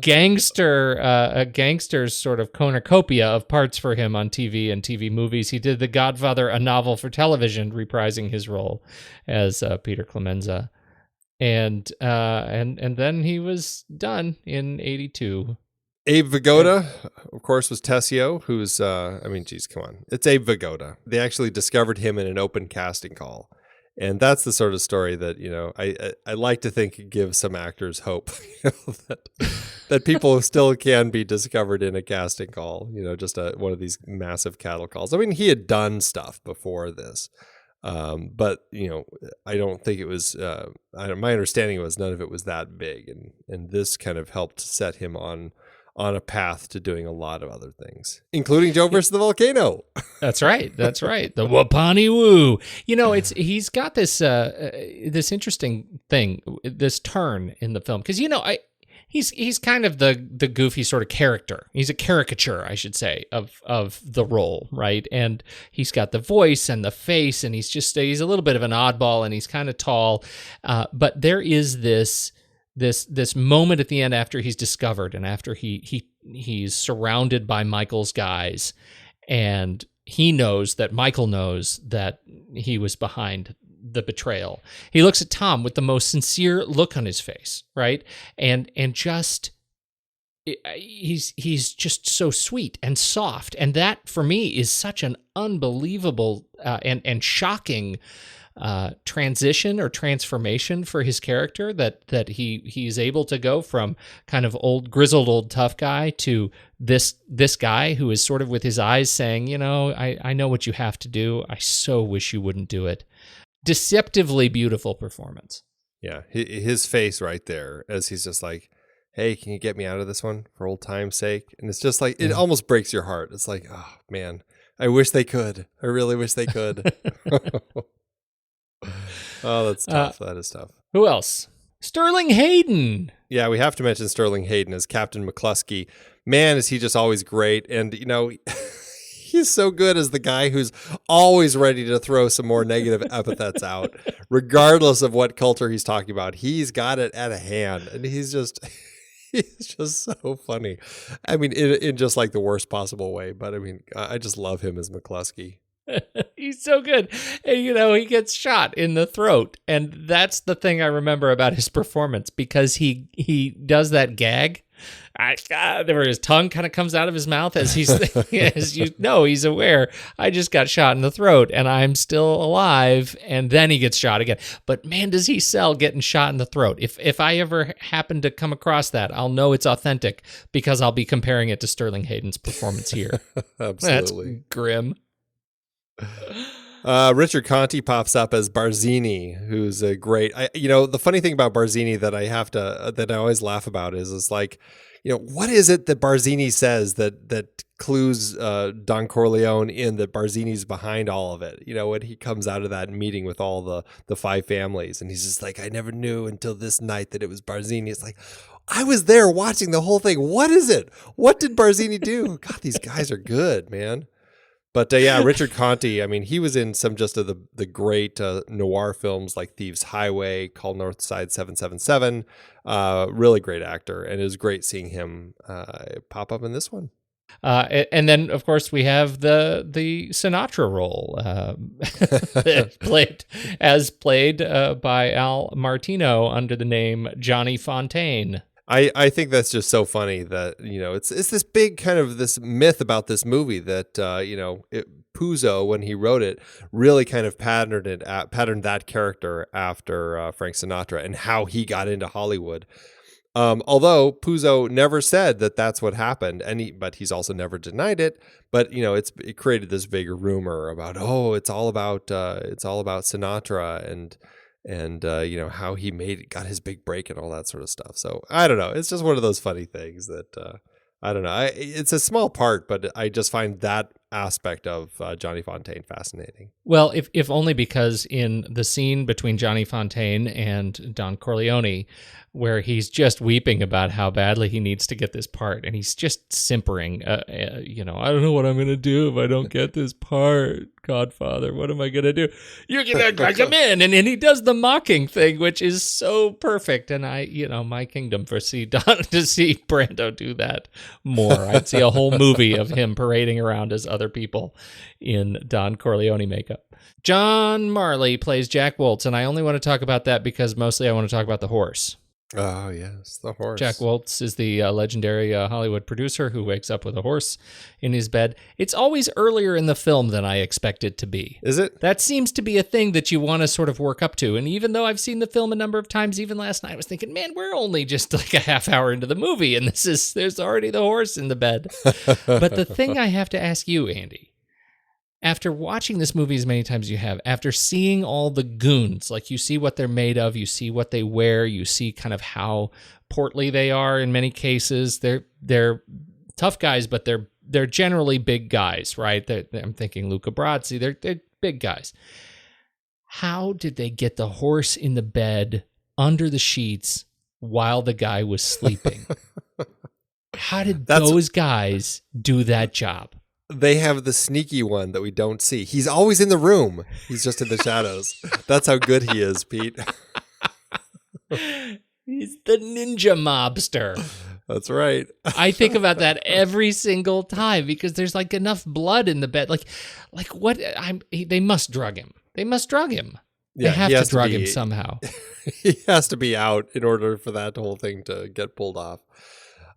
gangster's sort of cornucopia of parts for him on TV and TV movies. He did The Godfather, a novel for television, reprising his role as Peter Clemenza. And then he was done in 1982. Abe Vigoda, of course, was Tessio, who's, come on. It's Abe Vigoda. They actually discovered him in an open casting call. And that's the sort of story that, I like to think gives some actors hope, that people still can be discovered in a casting call, just one of these massive cattle calls. I mean, he had done stuff before this. But I don't think it was, my understanding was none of it was that big. And this kind of helped set him on a path to doing a lot of other things, including Joe versus the Volcano. That's right. The Wapani Woo. He's got this this interesting thing, this turn in the film, because he's kind of the goofy sort of character. He's a caricature, I should say, of the role, right? And he's got the voice and the face, and he's a little bit of an oddball, and he's kind of tall. But there is this moment at the end after he's discovered and after he's surrounded by Michael's guys, and Michael knows that he was behind the betrayal. He looks at Tom with the most sincere look on his face, right? And just he's just so sweet and soft, and that for me is such an unbelievable and shocking transition or transformation for his character, that he's able to go from kind of grizzled old tough guy to this guy who is sort of with his eyes saying, I know what you have to do. I so wish you wouldn't do it. Deceptively beautiful performance. Yeah, his face right there as he's just like, hey, can you get me out of this one for old time's sake? And it's just like, it almost breaks your heart. It's like, oh man, I wish they could. I really wish they could. Oh, that's tough. That is tough. Who else? Sterling Hayden. Yeah, we have to mention Sterling Hayden as Captain McCluskey. Man, is he just always great. And, he's so good as the guy who's always ready to throw some more negative epithets out, regardless of what culture he's talking about. He's got it at a hand, and he's just so funny. I mean, in just like the worst possible way. But I mean, I just love him as McCluskey. He's so good. And, he gets shot in the throat. And that's the thing I remember about his performance, because he does that gag. His tongue kind of comes out of his mouth as he's he's aware, I just got shot in the throat and I'm still alive. And then he gets shot again. But man, does he sell getting shot in the throat. If I ever happen to come across that, I'll know it's authentic because I'll be comparing it to Sterling Hayden's performance here. Absolutely. That's grim. Richard Conte pops up as Barzini, who's a great. The funny thing about Barzini that I always laugh about is like, what is it that Barzini says that clues Don Corleone in that Barzini's behind all of it? When he comes out of that meeting with all the five families, and he's just like, I never knew until this night that it was Barzini. It's like, I was there watching the whole thing. What is it? What did Barzini do? God, these guys are good, man. But Richard Conte, I mean, he was in some just of the great noir films like Thieves Highway, Call Northside 777. Really great actor. And it was great seeing him pop up in this one. And then, of course, we have the Sinatra role played by Al Martino under the name Johnny Fontaine. I think that's just so funny that, it's this big kind of this myth about this movie that, Puzo, when he wrote it, really kind of patterned that character after Frank Sinatra and how he got into Hollywood. Although Puzo never said that that's what happened, but he's also never denied it. But it created this big rumor about it's all about Sinatra and how he got his big break and all that sort of stuff. So I don't know. It's just one of those funny things that I don't know. It's a small part, but I just find that aspect of Johnny Fontaine fascinating. Well, if only because in the scene between Johnny Fontaine and Don Corleone, where he's just weeping about how badly he needs to get this part, and he's just simpering, I don't know what I'm going to do if I don't get this part, Godfather. What am I going to do? You're going to come in. And he does the mocking thing, which is so perfect. And my kingdom to see Brando do that more. I'd see a whole movie of him parading around as other people in Don Corleone makeup. John Marley plays Jack Woltz, and I only want to talk about that because mostly I want to talk about the horse. Oh, yes, the horse. Jack Woltz is the legendary Hollywood producer who wakes up with a horse in his bed. It's always earlier in the film than I expect it to be. Is it? That seems to be a thing that you want to sort of work up to. And even though I've seen the film a number of times, even last night, I was thinking, man, we're only just like a half hour into the movie, and there's already the horse in the bed. But the thing I have to ask you, Andy, after watching this movie as many times as you have, after seeing all the goons, like you see what they're made of, you see what they wear, you see kind of how portly they are in many cases. They're tough guys, but they're generally big guys, right? I'm thinking Luca Brasi. They're big guys. How did they get the horse in the bed under the sheets while the guy was sleeping? How did those guys do that job? They have the sneaky one that we don't see. He's always in the room. He's just in the shadows. That's how good he is, Pete. He's the ninja mobster. That's right. I think about that every single time because there's like enough blood in the bed. Like what? They must drug him. They must drug him. Yeah, they have to drug him somehow. He has to be out in order for that whole thing to get pulled off.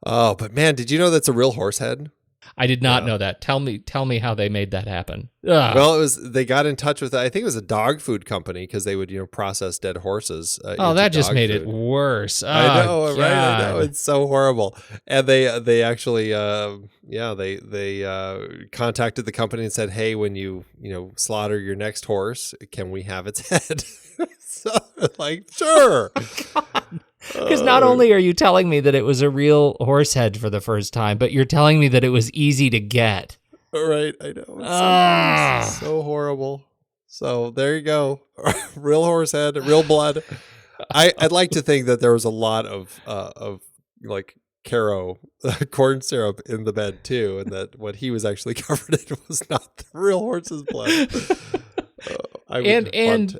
Oh, but man, did you know that's a real horse head? I did not know that. Tell me how they made that happen. Ugh. Well, they got in touch with, I think it was a dog food company because they would, process dead horses. That just made it worse. I know, right? I know, it's so horrible. And they actually, they contacted the company and said, hey, when you slaughter your next horse, can we have its head? So, sure. Because not only are you telling me that it was a real horse head for the first time, but you're telling me that it was easy to get. Right, I know. It's so horrible. So there you go. Real horse head, real blood. I'd like to think that there was a lot of Caro corn syrup in the bed too, and that what he was actually covered in was not the real horse's blood. And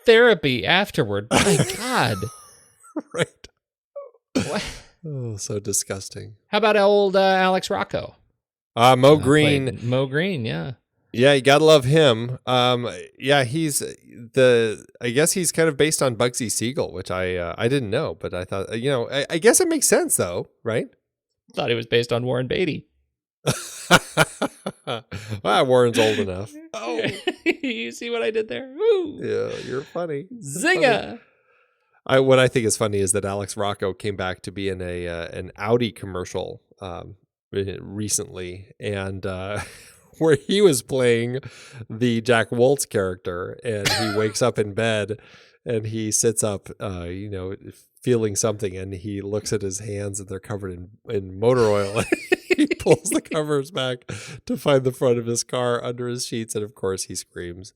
therapy afterward. My God. Right. What? Oh, so disgusting. How about old Alex Rocco? Mo Green. Mo Green, yeah. Yeah, you gotta love him. He's I guess he's kind of based on Bugsy Siegel, which I didn't know, but I thought, I guess it makes sense though, right? Thought he was based on Warren Beatty. Well, Warren's old enough. Oh, you see what I did there? Woo. Yeah, you're funny. Zinger. What I think is funny is that Alex Rocco came back to be in an Audi commercial recently, and where he was playing the Jack Woltz character, and he wakes up in bed and he sits up, feeling something, and he looks at his hands and they're covered in motor oil. He pulls the covers back to find the front of his car under his sheets, and of course he screams.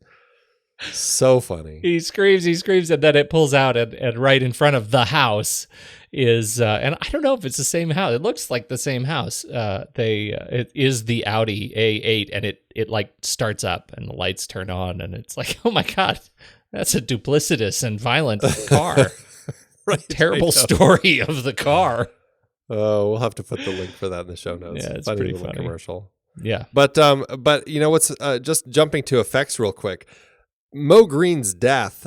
So funny. He screams, and then it pulls out, and right in front of the house is, and I don't know if it's the same house. It looks like the same house. It is the Audi A8, and it like starts up, and the lights turn on, and it's like, oh my God, that's a duplicitous and violent car. Right. Terrible story of the car. Oh, we'll have to put the link for that in the show notes. Yeah, it's pretty funny. Commercial. Yeah, but you know what's just jumping to effects real quick. Mo Green's death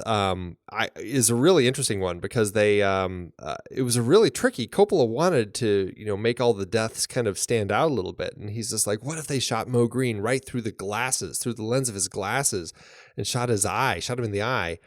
is a really interesting one because it was a really tricky. Coppola wanted to, make all the deaths kind of stand out a little bit. And he's just like, what if they shot Mo Green right through the lens of his glasses and shot him in the eye?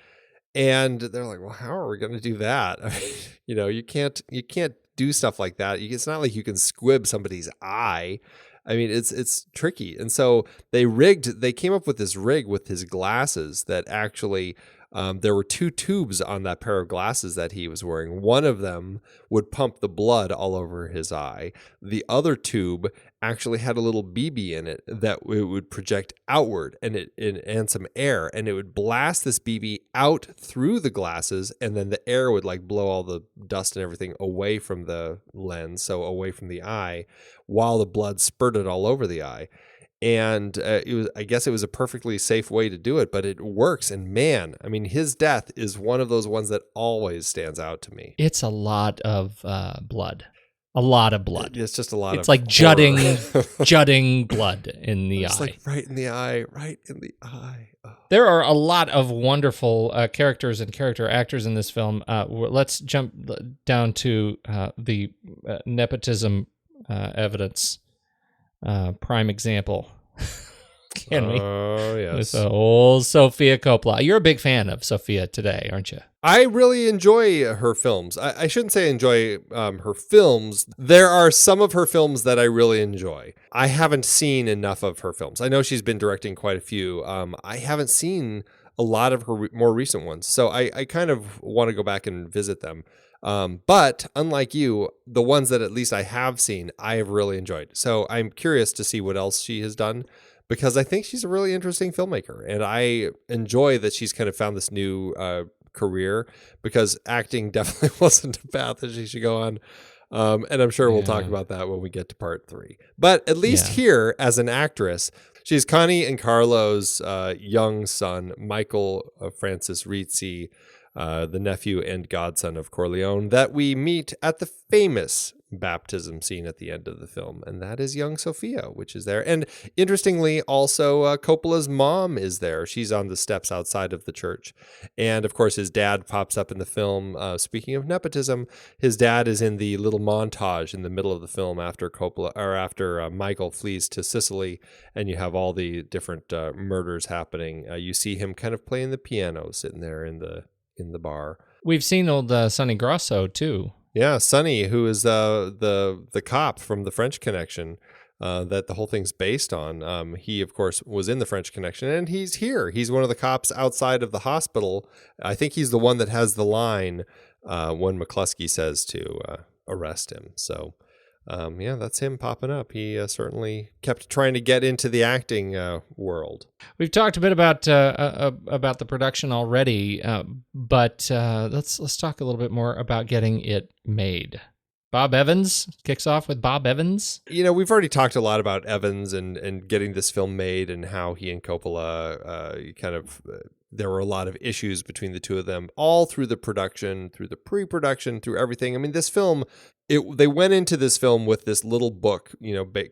And they're like, well, how are we going to do that? I mean, you can't do stuff like that. It's not like you can squib somebody's eye. I mean, it's tricky. And so they came up with this rig with his glasses that actually, there were 2 tubes on that pair of glasses that he was wearing. One of them would pump the blood all over his eye. The other tube actually had a little BB in it that it would project outward and some air, and it would blast this BB out through the glasses, and then the air would like blow all the dust and everything away from the lens, so away from the eye, while the blood spurted all over the eye. And I guess it was a perfectly safe way to do it, but it works. And man, I mean, his death is one of those ones that always stands out to me. It's a lot of blood. A lot of blood. It's just a lot of It's like jutting blood in the eye. Like right in the eye, right in the eye. Oh. There are a lot of wonderful characters and character actors in this film. Let's jump down to the nepotism evidence. Prime example. Can we? Oh, yes. With old Sophia Coppola. You're a big fan of Sophia today, aren't you? I really enjoy her films. I shouldn't say enjoy her films. There are some of her films that I really enjoy. I haven't seen enough of her films. I know she's been directing quite a few. I haven't seen a lot of her more recent ones. So I kind of want to go back and visit them. But unlike you, the ones that at least I have seen, I have really enjoyed. So I'm curious to see what else she has done, because I think she's a really interesting filmmaker. And I enjoy that she's kind of found this new career, because acting definitely wasn't a path that she should go on. And I'm sure we'll talk about that when we get to part 3. But at least here, as an actress, she's Connie and Carlo's young son, Michael Francis Rizzi, the nephew and godson of Corleone, that we meet at the famous baptism scene at the end of the film. And that is young Sophia, which is there. And interestingly, also Coppola's mom is there. She's on the steps outside of the church. And of course, his dad pops up in the film. Speaking of nepotism, his dad is in the little montage in the middle of the film after Michael flees to Sicily, and you have all the different murders happening. You see him kind of playing the piano, sitting there in the bar. We've seen old Sonny Grosso too. Yeah, Sonny, who is the cop from the French Connection that the whole thing's based on. He, of course, was in the French Connection, and he's here. He's one of the cops outside of the hospital. I think he's the one that has the line when McCluskey says to arrest him. So, that's him popping up. He certainly kept trying to get into the acting world. We've talked a bit about the production already, but let's talk a little bit more about getting it made. Bob Evans kicks off with Bob Evans. We've already talked a lot about Evans and getting this film made, and how he and Coppola there were a lot of issues between the two of them all through the production, through the pre-production, through everything. I mean, this film, they went into this film with this little book,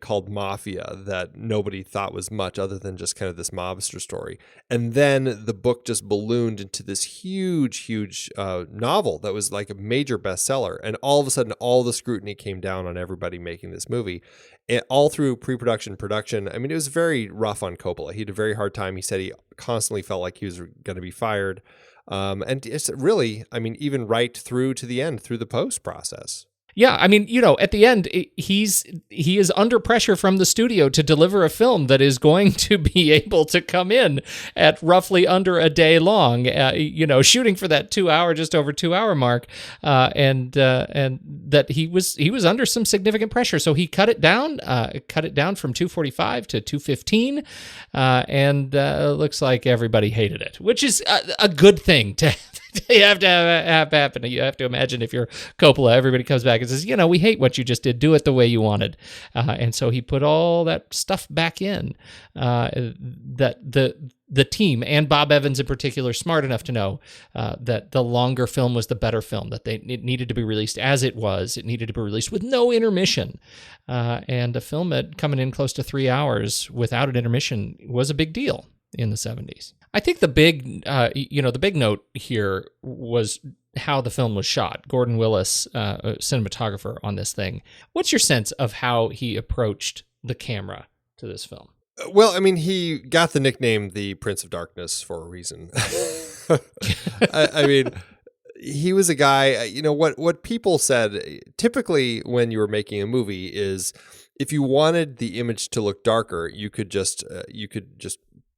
called Mafia, that nobody thought was much other than just kind of this mobster story. And then the book just ballooned into this huge novel that was like a major bestseller. And all of a sudden, all the scrutiny came down on everybody making this movie. And all through pre-production, production. I mean, it was very rough on Coppola. He had a very hard time. He said he constantly felt like he was going to be fired. And it's really, even right through to the end, through the post process. Yeah, at the end, he is under pressure from the studio to deliver a film that is going to be able to come in at roughly under a day long. Shooting for that just over 2 hour mark, and that he was under some significant pressure. So he cut it down from 2:45 to 2:15, and it looks like everybody hated it, which is a good thing to. You have to have happen. You have to imagine if you're Coppola, everybody comes back and says, we hate what you just did. Do it the way you wanted. And so he put all that stuff back in. That the team, and Bob Evans in particular, smart enough to know that the longer film was the better film, that it needed to be released as it was. It needed to be released with no intermission. And a film coming in close to 3 hours without an intermission was a big deal in the 70s. I think the big, the big note here was how the film was shot. Gordon Willis, cinematographer on this thing. What's your sense of how he approached the camera to this film? Well, I mean, he got the nickname the Prince of Darkness for a reason. I mean, he was a guy, what people said, typically when you were making a movie is if you wanted the image to look darker, you could just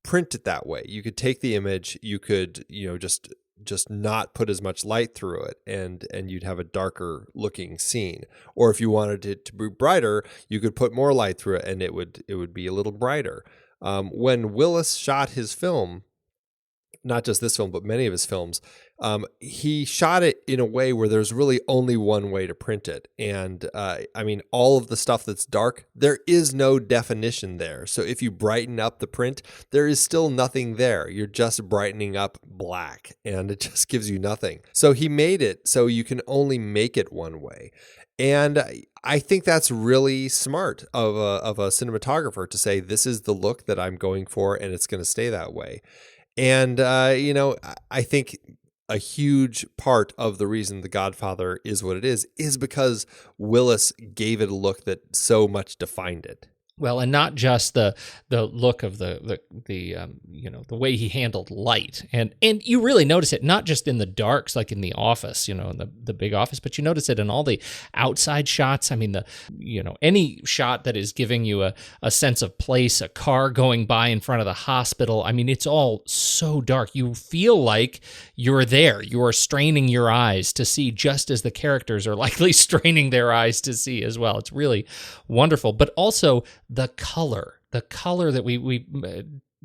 print it that way. You could take the image, you could, just not put as much light through it and you'd have a darker looking scene. Or if you wanted it to be brighter, you could put more light through it and it would be a little brighter. When Willis shot his film, not just this film, but many of his films, he shot it in a way where there's really only one way to print it. And I mean, all of the stuff that's dark, there is no definition there. So if you brighten up the print, there is still nothing there. You're just brightening up black and it just gives you nothing. So he made it so you can only make it one way. And I think that's really smart of a cinematographer to say, this is the look that I'm going for and it's going to stay that way. And, I think a huge part of the reason The Godfather is what it is because Willis gave it a look that so much defined it. Well, and not just the look of the way he handled light, and you really notice it not just in the darks, like in the office, in the big office, but you notice it in all the outside shots. I mean, any shot that is giving you a sense of place, a car going by in front of the hospital. I mean, it's all so dark. You feel like you're there. You are straining your eyes to see, just as the characters are likely straining their eyes to see as well. It's really wonderful, but also the color that we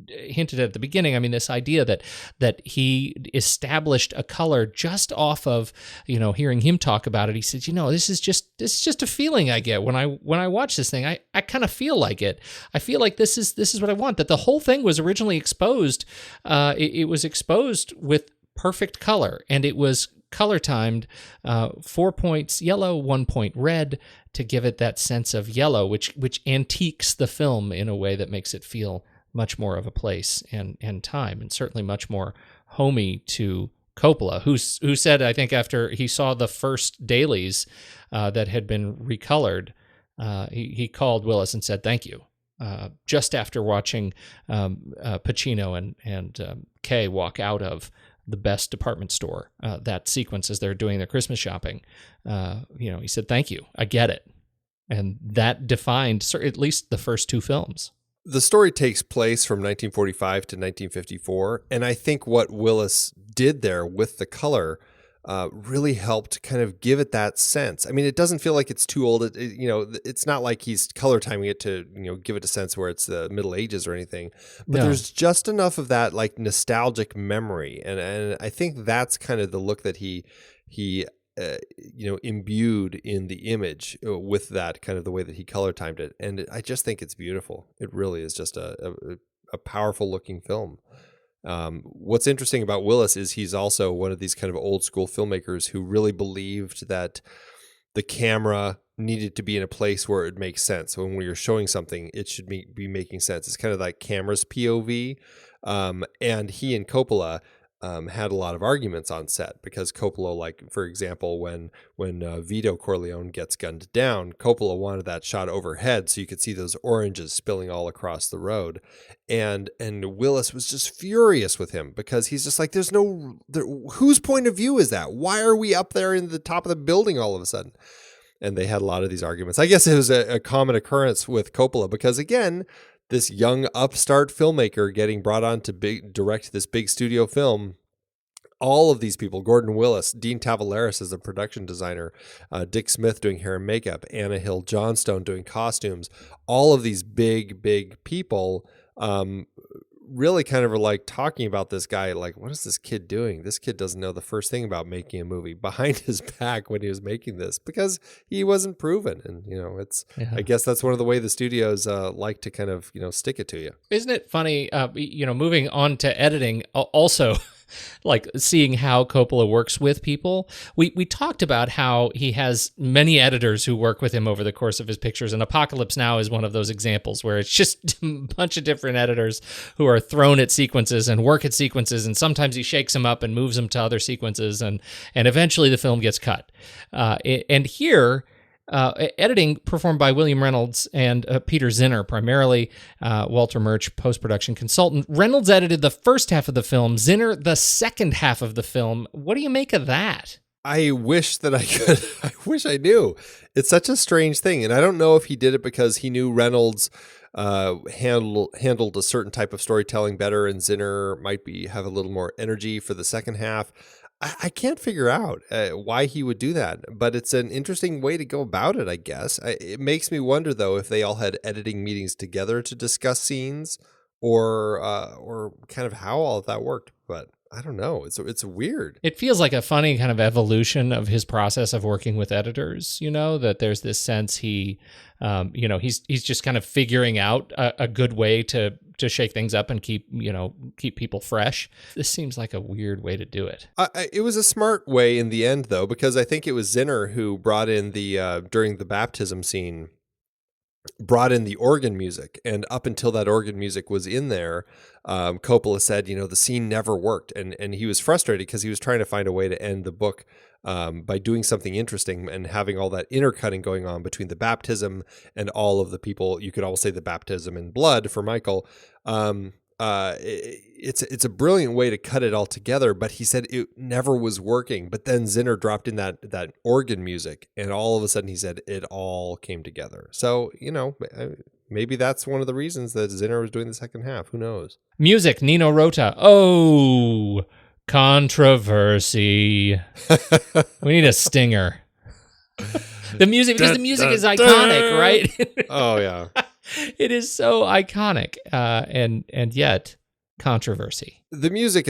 hinted at the beginning. I mean, this idea that he established a color just off of, hearing him talk about it. He said, this is just a feeling I get when I watch this thing. I kind of feel like it. I feel like this is what I want. That the whole thing was originally exposed. It was exposed with perfect color, and it was color timed, 4 points yellow, 1 point red, to give it that sense of yellow, which antiques the film in a way that makes it feel much more of a place and time, and certainly much more homey to Coppola, who said, I think after he saw the first dailies that had been recolored, he called Willis and said thank you. Just after watching Pacino and Kay walk out of the best department store, that sequence as they're doing their Christmas shopping, he said, thank you, I get it. And that defined at least the first two films. The story takes place from 1945 to 1954. And I think what Willis did there with the color really helped kind of give it that sense. I mean, it doesn't feel like it's too old. It's not like he's color timing it to, give it a sense where it's the Middle Ages or anything. But there's just enough of that like nostalgic memory. And I think that's kind of the look that he imbued in the image with that kind of the way that he color timed it. And I just think it's beautiful. It really is just a powerful looking film. What's interesting about Willis is he's also one of these kind of old school filmmakers who really believed that the camera needed to be in a place where it makes sense. So when you're showing something, it should be making sense. It's kind of like camera's POV. And he and Coppola had a lot of arguments on set because Coppola, like, for example, when Vito Corleone gets gunned down, Coppola wanted that shot overhead so you could see those oranges spilling all across the road. And Willis was just furious with him because he's just like, whose point of view is that? Why are we up there in the top of the building all of a sudden? And they had a lot of these arguments. I guess it was a common occurrence with Coppola because, again, this young upstart filmmaker getting brought on to direct this big studio film. All of these people, Gordon Willis, Dean Tavoularis as a production designer, Dick Smith doing hair and makeup, Anna Hill Johnstone doing costumes, all of these big people really kind of are like talking about this guy, like, what is this kid doing? This kid doesn't know the first thing about making a movie, behind his back when he was making this, because he wasn't proven. And, I guess that's one of the way the studios like to kind of, stick it to you. Isn't it funny, moving on to editing also, like seeing how Coppola works with people. We talked about how he has many editors who work with him over the course of his pictures, and Apocalypse Now is one of those examples where it's just a bunch of different editors who are thrown at sequences and work at sequences, and sometimes he shakes them up and moves them to other sequences, and eventually the film gets cut. And here, editing performed by William Reynolds and Peter Zinner, primarily. Walter Murch, post-production consultant. Reynolds edited the first half of the film, Zinner the second half of the film. What do you make of that? I wish that I could. I wish I knew. It's such a strange thing. And I don't know if he did it because he knew Reynolds handled a certain type of storytelling better, and Zinner might have a little more energy for the second half. I can't figure out why he would do that, but it's an interesting way to go about it, I guess. It makes me wonder, though, if they all had editing meetings together to discuss scenes, or kind of how all of that worked. But I don't know. It's weird. It feels like a funny kind of evolution of his process of working with editors, that there's this sense he's just kind of figuring out a good way to shake things up and keep people fresh. This seems like a weird way to do it. It was a smart way in the end, though, because I think it was Zinner who brought in during the baptism scene, brought in the organ music. And up until that organ music was in there, Coppola said, the scene never worked. And he was frustrated because he was trying to find a way to end the book by doing something interesting and having all that intercutting going on between the baptism and all of the people. You could almost say the baptism in blood for Michael. It's a brilliant way to cut it all together, but he said it never was working. But then Zinner dropped in that organ music, and all of a sudden he said it all came together. So, maybe that's one of the reasons that Zinner was doing the second half. Who knows? Music, Nino Rota. Oh, controversy. We need a stinger. The music, because the music is iconic, right? Oh, yeah. It is so iconic, and yet controversy. The music,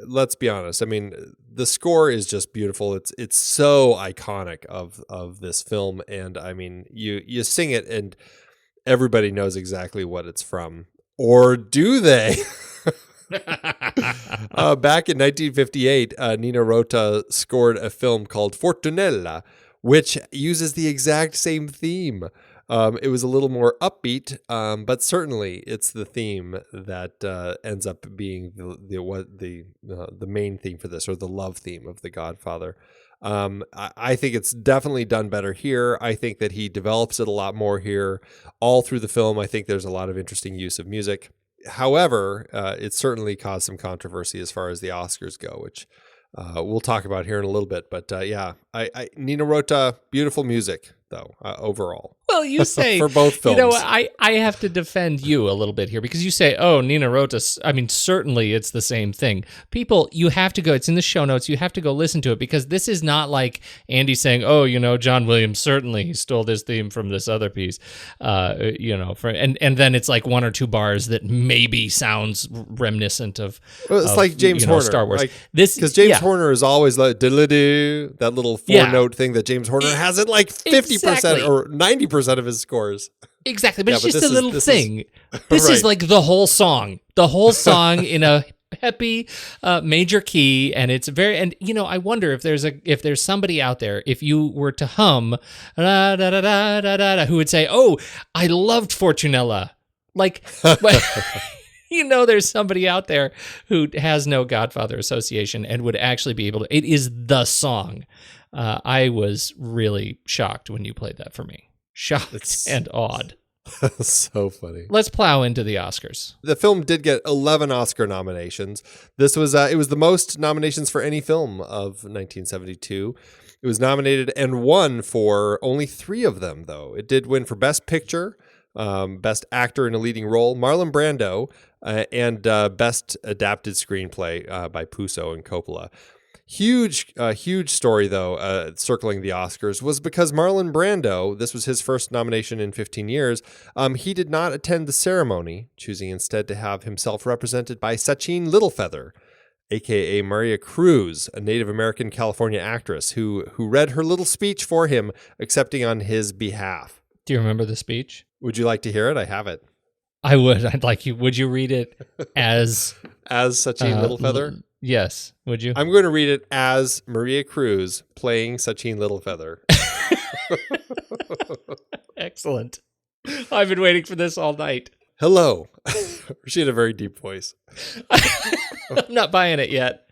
let's be honest. The score is just beautiful. It's so iconic of this film, and you sing it and everybody knows exactly what it's from. Or do they? Back in 1958, Nino Rota scored a film called Fortunella, which uses the exact same theme. It was a little more upbeat, but certainly it's the theme that ends up being the main theme for this, or the love theme of The Godfather. I think it's definitely done better here. I think that he develops it a lot more here. All through the film, I think there's a lot of interesting use of music. However, it certainly caused some controversy as far as the Oscars go, which we'll talk about here in a little bit. But Nino Rota, beautiful music, though, overall. Well, you say for both films. I have to defend you a little bit here, because you say, oh, Nino Rota, certainly it's the same thing. People, you have to go, it's in the show notes, you have to go listen to it, because this is not like Andy saying, oh, John Williams, certainly he stole this theme from this other piece, and then it's like one or two bars that maybe sounds reminiscent of, like James Horner. Star Wars. Because James Horner is always like, diddly-doo, that little four-note thing that James Horner has at like 50% or 90% of his scores. Exactly, but it's just a little thing. This is like the whole song in a peppy major key, and it's very. And I wonder if there's somebody out there, if you were to hum da, da, da, da, da, da, who would say, "Oh, I loved Fortunella," like. There's somebody out there who has no Godfather association and would actually be able to. It is the song. I was really shocked when you played that for me. Shocked and awed. So funny. Let's plow into the Oscars. The film did get 11 Oscar nominations. This was it was the most nominations for any film of 1972. It was nominated and won for only 3 of them, though. It did win for Best Picture, Best Actor in a Leading Role, Marlon Brando, and Best Adapted Screenplay by Puzo and Coppola. Huge story, though, circling the Oscars was because Marlon Brando, this was his first nomination in 15 years, he did not attend the ceremony, choosing instead to have himself represented by Sachin Littlefeather, a.k.a. Maria Cruz, a Native American California actress who read her little speech for him, accepting on his behalf. Do you remember the speech? Would you like to hear it? I have it. I would. I'd like you. Would you read it as Sachin Littlefeather? Yes. Would you? I'm going to read it as Maria Cruz playing Sachin Littlefeather. Excellent. I've been waiting for this all night. Hello. She had a very deep voice. I'm not buying it yet.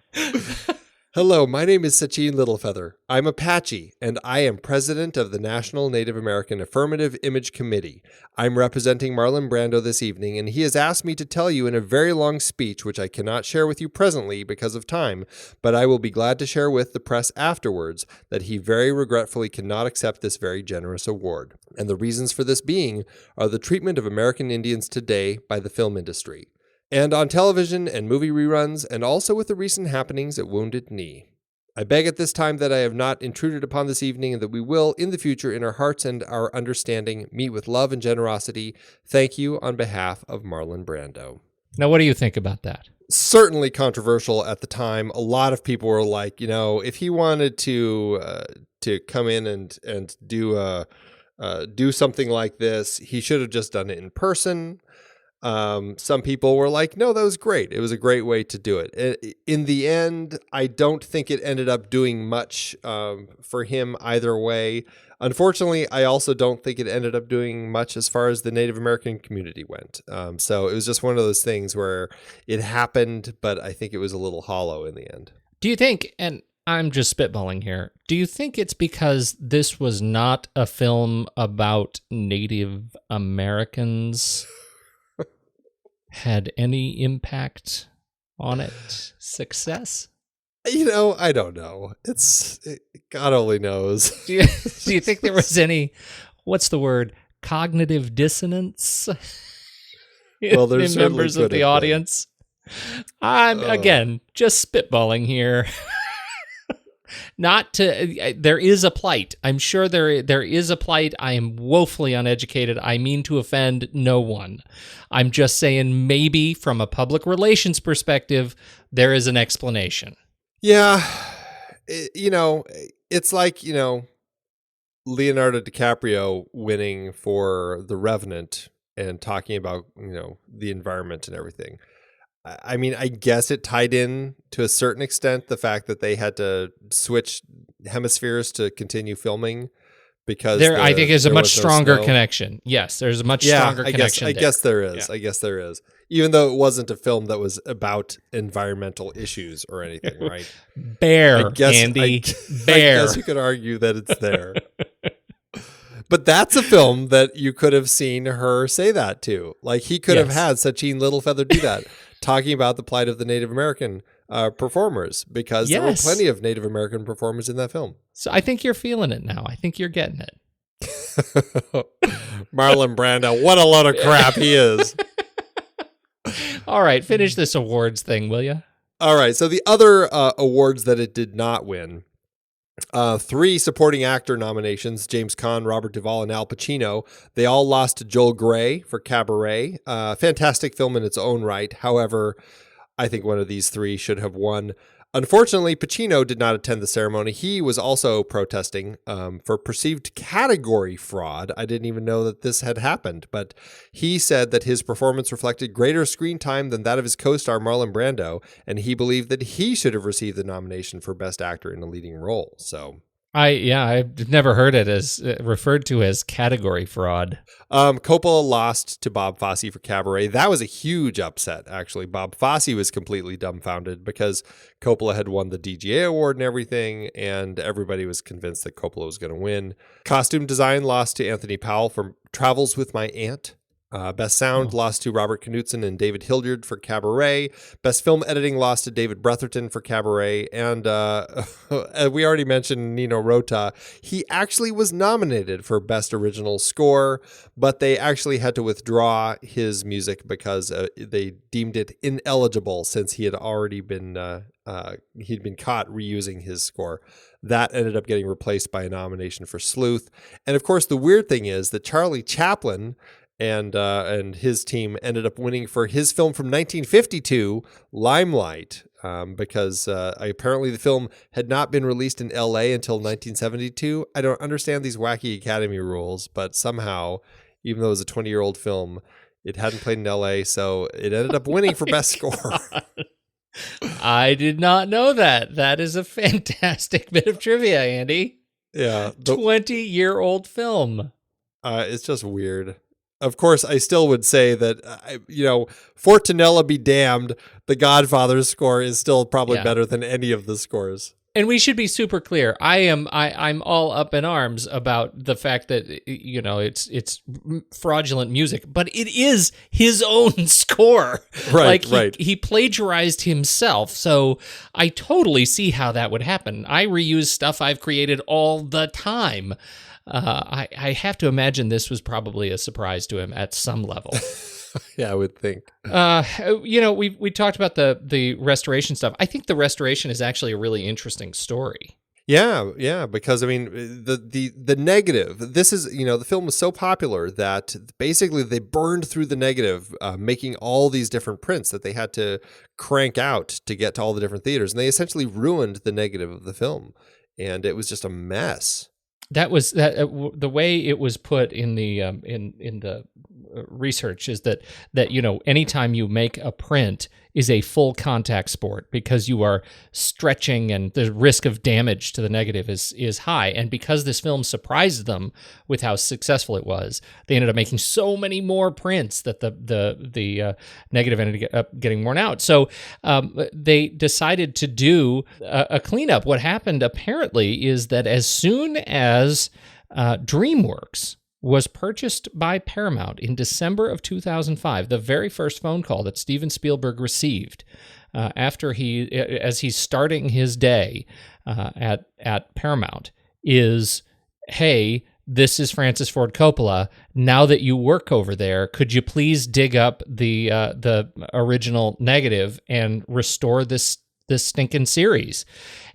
Hello, my name is Sachin Littlefeather. I'm Apache, and I am president of the National Native American Affirmative Image Committee. I'm representing Marlon Brando this evening, and he has asked me to tell you in a very long speech, which I cannot share with you presently because of time, but I will be glad to share with the press afterwards that he very regretfully cannot accept this very generous award. And the reasons for this being are the treatment of American Indians today by the film industry, and on television and movie reruns, and also with the recent happenings at Wounded Knee. I beg at this time that I have not intruded upon this evening, and that we will, in the future, in our hearts and our understanding, meet with love and generosity. Thank you on behalf of Marlon Brando. Now, what do you think about that? Certainly controversial at the time. A lot of people were like, if he wanted to come in and do something like this, he should have just done it in person. Some people were like, no, that was great. It was a great way to do it. In the end, I don't think it ended up doing much for him either way. Unfortunately, I also don't think it ended up doing much as far as the Native American community went. So it was just one of those things where it happened, but I think it was a little hollow in the end. Do you think, and I'm just spitballing here, do you think it's because this was not a film about Native Americans had any impact on its success? I don't know. God only knows. Do you think there was any, what's the word, cognitive dissonance Well, there's in members of the audience? I'm, again, just spitballing here. There is a plight. I'm sure there is a plight. I am woefully uneducated. I mean to offend no one. I'm just saying maybe from a public relations perspective, there is an explanation. Yeah. It's like, Leonardo DiCaprio winning for The Revenant and talking about, the environment and everything. I mean, I guess it tied in to a certain extent the fact that they had to switch hemispheres to continue filming because I think there's a much stronger connection. Yes, there's a much stronger connection. I guess there is. Yeah. I guess there is. Even though it wasn't a film that was about environmental issues or anything, right? Andy. I guess you could argue that it's there. But that's a film that you could have seen her say that to. Like, he could have had Sachin Littlefeather do that, talking about the plight of the Native American performers, because there were plenty of Native American performers in that film. So I think you're feeling it now. I think you're getting it. Marlon Brando, what a load of crap he is. All right, finish this awards thing, will you? All right, so the other awards that it did not win. 3 supporting actor nominations, James Caan, Robert Duvall, and Al Pacino. They all lost to Joel Grey for Cabaret. Fantastic film in its own right. However, I think one of these 3 should have won. Unfortunately, Pacino did not attend the ceremony. He was also protesting for perceived category fraud. I didn't even know that this had happened, but he said that his performance reflected greater screen time than that of his co-star Marlon Brando, and he believed that he should have received the nomination for Best Actor in a Leading Role. So I've never heard it as referred to as category fraud. Coppola lost to Bob Fosse for Cabaret. That was a huge upset, actually. Bob Fosse was completely dumbfounded because Coppola had won the DGA award and everything, and everybody was convinced that Coppola was going to win. Costume design lost to Anthony Powell for Travels with My Aunt. Best Sound lost to Robert Knudsen and David Hildyard for Cabaret. Best Film Editing lost to David Bretherton for Cabaret. And we already mentioned Nino Rota. He actually was nominated for Best Original Score, but they actually had to withdraw his music because they deemed it ineligible since he had already been he'd been caught reusing his score. That ended up getting replaced by a nomination for Sleuth. And of course, the weird thing is that Charlie Chaplin and his team ended up winning for his film from 1952, Limelight, because apparently the film had not been released in L.A. until 1972. I don't understand these wacky Academy rules, but somehow, even though it was a 20-year-old film, it hadn't played in L.A., so it ended up winning for Best Score. I did not know that. That is a fantastic bit of trivia, Andy. Yeah. 20-year-old film. It's just weird. Of course, I still would say that, Fortunella be damned, the Godfather's score is still probably better than any of the scores. And we should be super clear. I'm all up in arms about the fact that it's fraudulent music, but it is his own score. Right. He plagiarized himself, so I totally see how that would happen. I reuse stuff I've created all the time. I have to imagine this was probably a surprise to him at some level. Yeah, I would think. We talked about the restoration stuff. I think the restoration is actually a really interesting story. Yeah, because I mean, the negative. This is, the film was so popular that basically they burned through the negative, making all these different prints that they had to crank out to get to all the different theaters, and they essentially ruined the negative of the film, and it was just a mess. That was the way it was put in the in the research is that anytime you make a print is a full contact sport because you are stretching and the risk of damage to the negative is high. And because this film surprised them with how successful it was, they ended up making so many more prints that the negative ended up getting worn out. So they decided to do a cleanup. What happened apparently is that as soon as DreamWorks was purchased by Paramount in December of 2005, the very first phone call that Steven Spielberg received as he's starting his day at Paramount is, hey, this is Francis Ford Coppola. Now that you work over there, could you please dig up the original negative and restore this stinking series?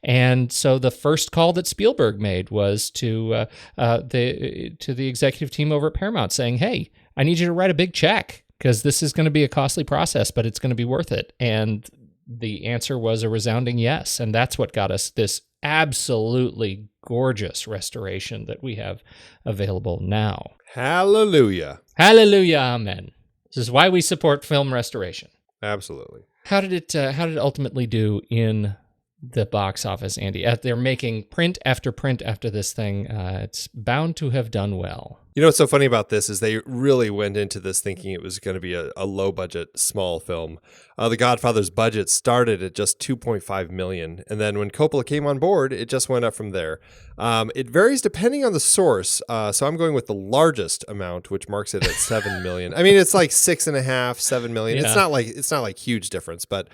And so the first call that Spielberg made was to the executive team over at Paramount saying, hey, I need you to write a big check because this is going to be a costly process, but it's going to be worth it. And the answer was a resounding yes. And that's what got us this absolutely gorgeous restoration that we have available now. Hallelujah. Hallelujah. Amen. This is why we support film restoration. Absolutely. How did it ultimately do in the box office, Andy? They're making print after print after this thing. It's bound to have done well. You know what's so funny about this is they really went into this thinking it was going to be a low-budget, small film. The Godfather's budget started at just $2.5 million, and then when Coppola came on board, it just went up from there. It varies depending on the source, so I'm going with the largest amount, which marks it at $7 million. I mean, it's like $6.5, $7 million. Yeah. It's not like huge difference, but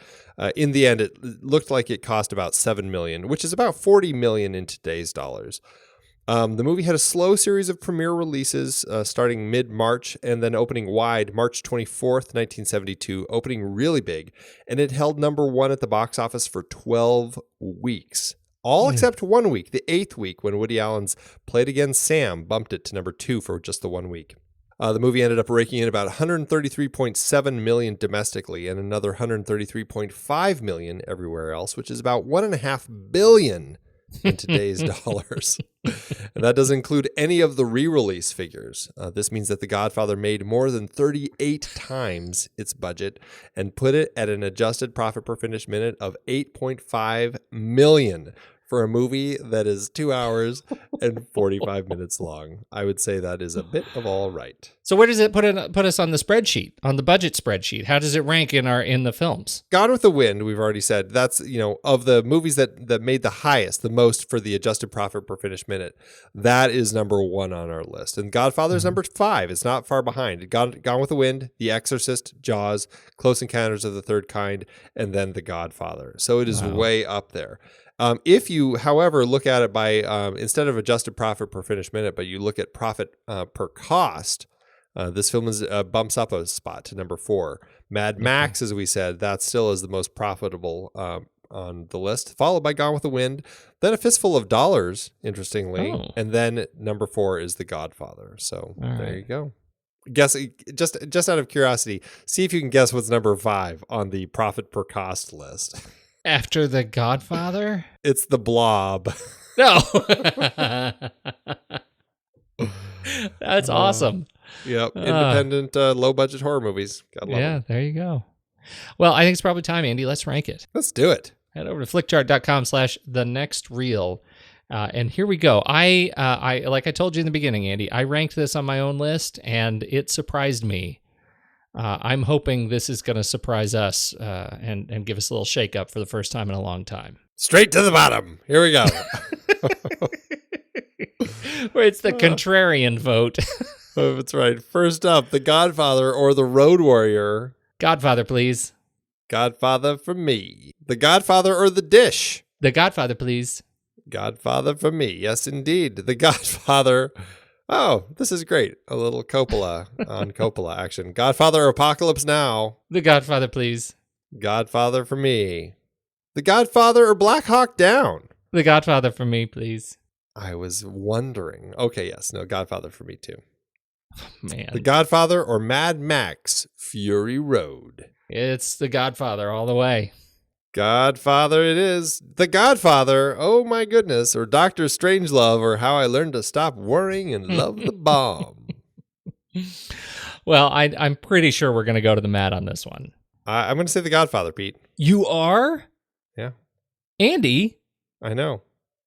in the end, it looked like it cost about $7 million, which is about $40 million in today's dollars. The movie had a slow series of premiere releases starting mid-March and then opening wide March 24th, 1972, opening really big. And it held number one at the box office for 12 weeks. All except 1 week, the 8th week, when Woody Allen's Play It Again Sam bumped it to number 2 for just the 1 week. The movie ended up raking in about $133.7 million domestically and another $133.5 million everywhere else, which is about $1.5 billion in today's dollars. And that doesn't include any of the re-release figures. This means that The Godfather made more than 38 times its budget and put it at an adjusted profit per finished minute of $8.5 million for a movie that is 2 hours and 45 minutes long. I would say that is a bit of all right. So where does it put us on the spreadsheet, on the budget spreadsheet? How does it rank in the films? Gone with the Wind, we've already said, that's, of the movies that made the most for the adjusted profit per finished minute, that is number 1 on our list. And Godfather's number 5. It's not far behind. Gone with the Wind, The Exorcist, Jaws, Close Encounters of the Third Kind, and then The Godfather. So it is way up there. If you, however, look at it by, instead of adjusted profit per finished minute, but you look at profit per cost, this film bumps up a spot to number 4. Mad Max, as we said, that still is the most profitable on the list, followed by Gone with the Wind, then A Fistful of Dollars, interestingly, and then number 4 is The Godfather. So there you go. Guess, just out of curiosity, see if you can guess what's number 5 on the profit per cost list. After The Godfather? It's The Blob. No. That's awesome. Yep. Independent, low-budget horror movies. Gotta love them. There you go. Well, I think it's probably time, Andy. Let's rank it. Let's do it. Head over to flickchart.com/thenextreel. And here we go. I like I told you in the beginning, Andy, I ranked this on my own list, and it surprised me. I'm hoping this is going to surprise us and give us a little shake-up for the first time in a long time. Straight to the bottom. Here we go. Where it's the contrarian vote. Oh, that's right. First up, The Godfather or The Road Warrior. Godfather, please. Godfather for me. The Godfather or The Dish. The Godfather, please. Godfather for me. Yes, indeed. The Godfather. Oh, this is great. A little Coppola on Coppola action. Godfather or Apocalypse Now. The Godfather, please. Godfather for me. The Godfather or Black Hawk Down. The Godfather for me, please. I was wondering. Okay, yes. No, Godfather for me too. Man. The Godfather or Mad Max Fury Road. It's The Godfather all the way. Godfather it is. The Godfather, oh my goodness, or Dr. Strangelove, or How I Learned to Stop Worrying and Love the Bomb. Well, I'm pretty sure we're going to go to the mat on this one. I'm going to say The Godfather, Pete. You are? Yeah. Andy? I know.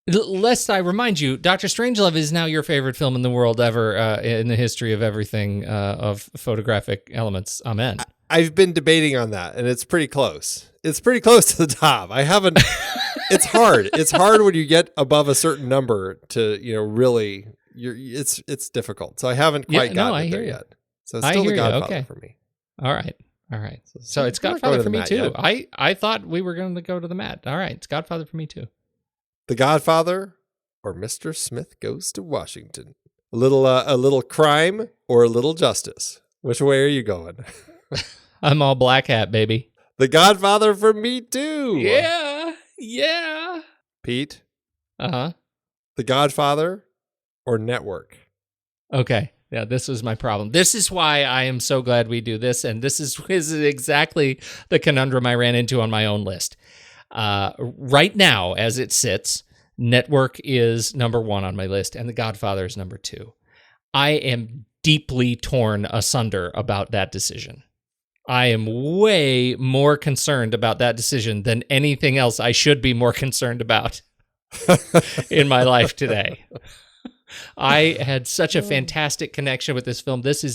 Lest I remind you, Dr. Strangelove is now your favorite film in the world ever, in the history of everything, of photographic elements. Amen. I've been debating on that, and it's pretty close. It's pretty close to the top. I haven't. It's hard. It's hard when you get above a certain number to, really. It's difficult. So I haven't quite gotten it there yet. So it's still The Godfather for me. All right. So it's Godfather for me too. I thought we were going to go to the mat. All right, it's Godfather for me too. The Godfather or Mr. Smith Goes to Washington. A little crime or a little justice. Which way are you going? I'm all black hat, baby. The Godfather for me too. Yeah. Pete? Uh-huh. The Godfather or Network? Okay. Yeah, this was my problem. This is why I am so glad we do this, and this is exactly the conundrum I ran into on my own list. Right now, as it sits, Network is number 1 on my list, and The Godfather is number 2. I am deeply torn asunder about that decision. I am way more concerned about that decision than anything else I should be more concerned about in my life today. I had such a fantastic connection with this film. This is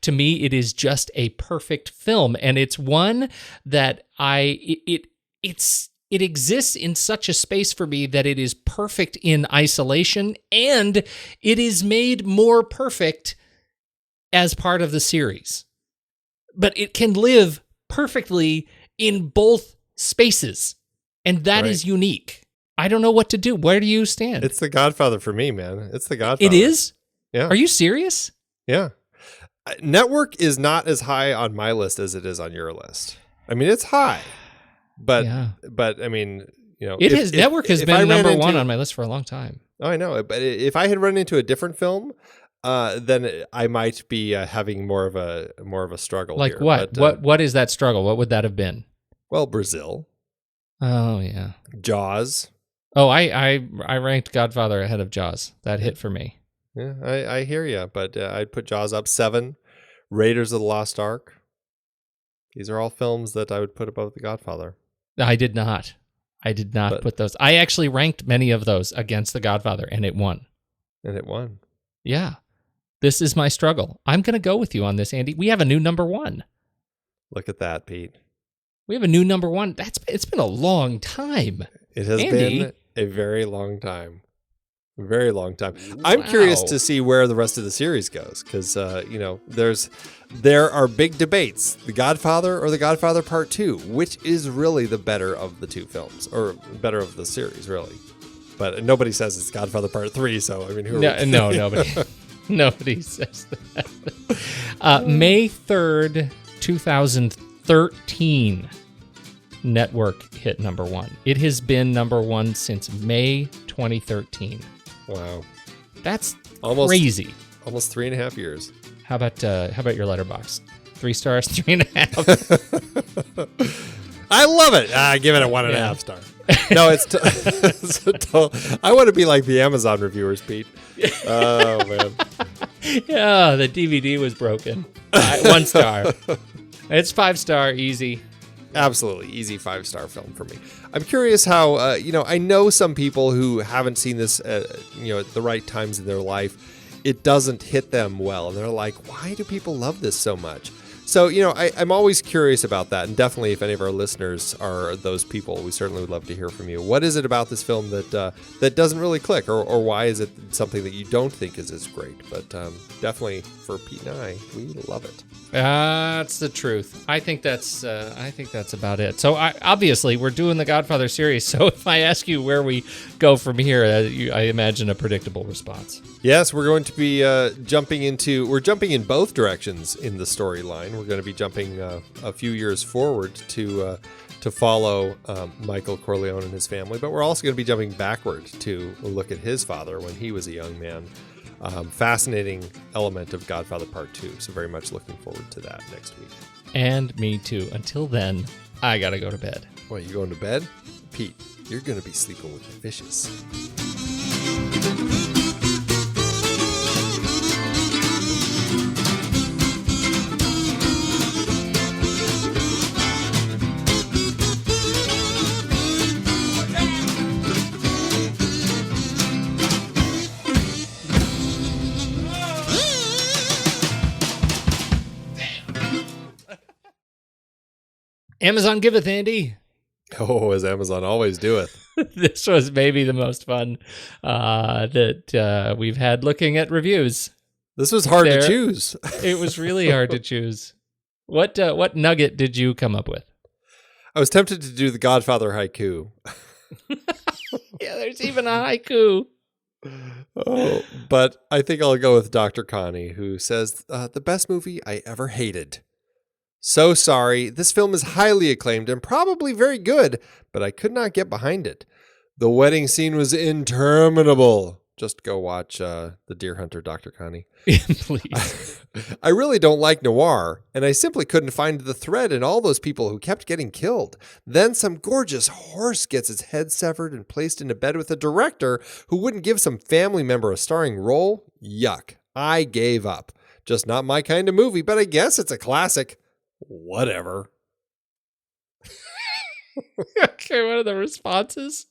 to me, it is just a perfect film. And it's one that it exists in such a space for me that it is perfect in isolation, and it is made more perfect as part of the series. But it can live perfectly in both spaces, and that is unique. I don't know what to do. Where do you stand? It's The Godfather for me, man. It's The Godfather. It is? Yeah. Are you serious? Yeah. Network is not as high on my list as it is on your list. I mean, it's high, but I mean, Network has been number 1 on my list for a long time. Oh, I know. But if I had run into a different film, then I might be having more of a struggle. Like here. what? But, what is that struggle? What would that have been? Well, Brazil. Oh yeah. Jaws. Oh, I ranked Godfather ahead of Jaws. That hit for me. Yeah, I hear you, but I'd put Jaws up 7. Raiders of the Lost Ark. These are all films that I would put above The Godfather. I did not put those. I actually ranked many of those against The Godfather, and it won. Yeah. This is my struggle. I'm going to go with you on this, Andy. We have a new number 1. Look at that, Pete. We have a new number 1. It's been a long time. It has been a very long time. Very long time. Wow. I'm curious to see where the rest of the series goes because, there are big debates. The Godfather or The Godfather Part 2, which is really the better of the two films or better of the series, really. But nobody says it's Godfather Part 3, so, I mean, who are we? No, nobody. Nobody says that. May 3rd, 2013. Network hit number 1. It has been number 1 since May 2013. Wow, that's crazy. Almost 3.5 years. How about your letterbox? 3 stars, 3.5. I love it. I give it a 1.5 star. No, I want to be like the Amazon reviewers, Pete. Oh man. Yeah, the DVD was broken. 1 star. It's 5 star, easy. Absolutely. Easy 5-star film for me. I'm curious how, I know some people who haven't seen this, at the right times in their life, it doesn't hit them well. And they're like, why do people love this so much? So, I'm always curious about that. And definitely if any of our listeners are those people, we certainly would love to hear from you. What is it about this film that doesn't really click? Or why is it something that you don't think is as great? But definitely for Pete and I, we love it. That's the truth. I think that's about it. So obviously we're doing the Godfather series. So if I ask you where we go from here, I imagine a predictable response. Yes, we're going to be jumping in both directions in the storyline. We're going to be jumping a few years forward to follow Michael Corleone and his family, but we're also going to be jumping backward to look at his father when he was a young man. Fascinating element of Godfather Part 2. So very much looking forward to that next week. And me too. Until then, I gotta go to bed. What, you going to bed? Pete, you're going to be sleeping with the fishes. Amazon giveth, Andy. Oh, as Amazon always doeth. This was maybe the most fun that we've had looking at reviews. This was hard to choose. It was really hard to choose. What nugget did you come up with? I was tempted to do the Godfather haiku. Yeah, there's even a haiku. Oh, but I think I'll go with Dr. Connie, who says, the best movie I ever hated. So sorry, this film is highly acclaimed and probably very good, but I could not get behind it. The wedding scene was interminable. Just go watch The Deer Hunter, Dr. Connie. Please. I really don't like noir, and I simply couldn't find the thread in all those people who kept getting killed. Then some gorgeous horse gets its head severed and placed into bed with a director who wouldn't give some family member a starring role. Yuck. I gave up. Just not my kind of movie, but I guess it's a classic. Whatever. Okay, what are the responses?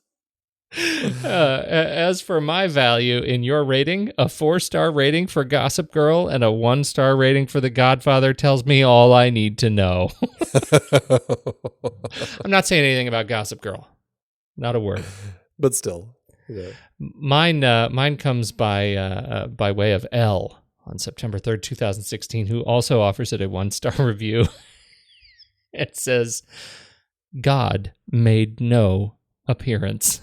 As for my value in your rating, a 4-star rating for Gossip Girl and a 1-star rating for The Godfather tells me all I need to know. I'm not saying anything about Gossip Girl. Not a word. But still. Yeah. Mine comes by way of L on September 3rd, 2016, who also offers it a 1-star review. It says, God made no appearance.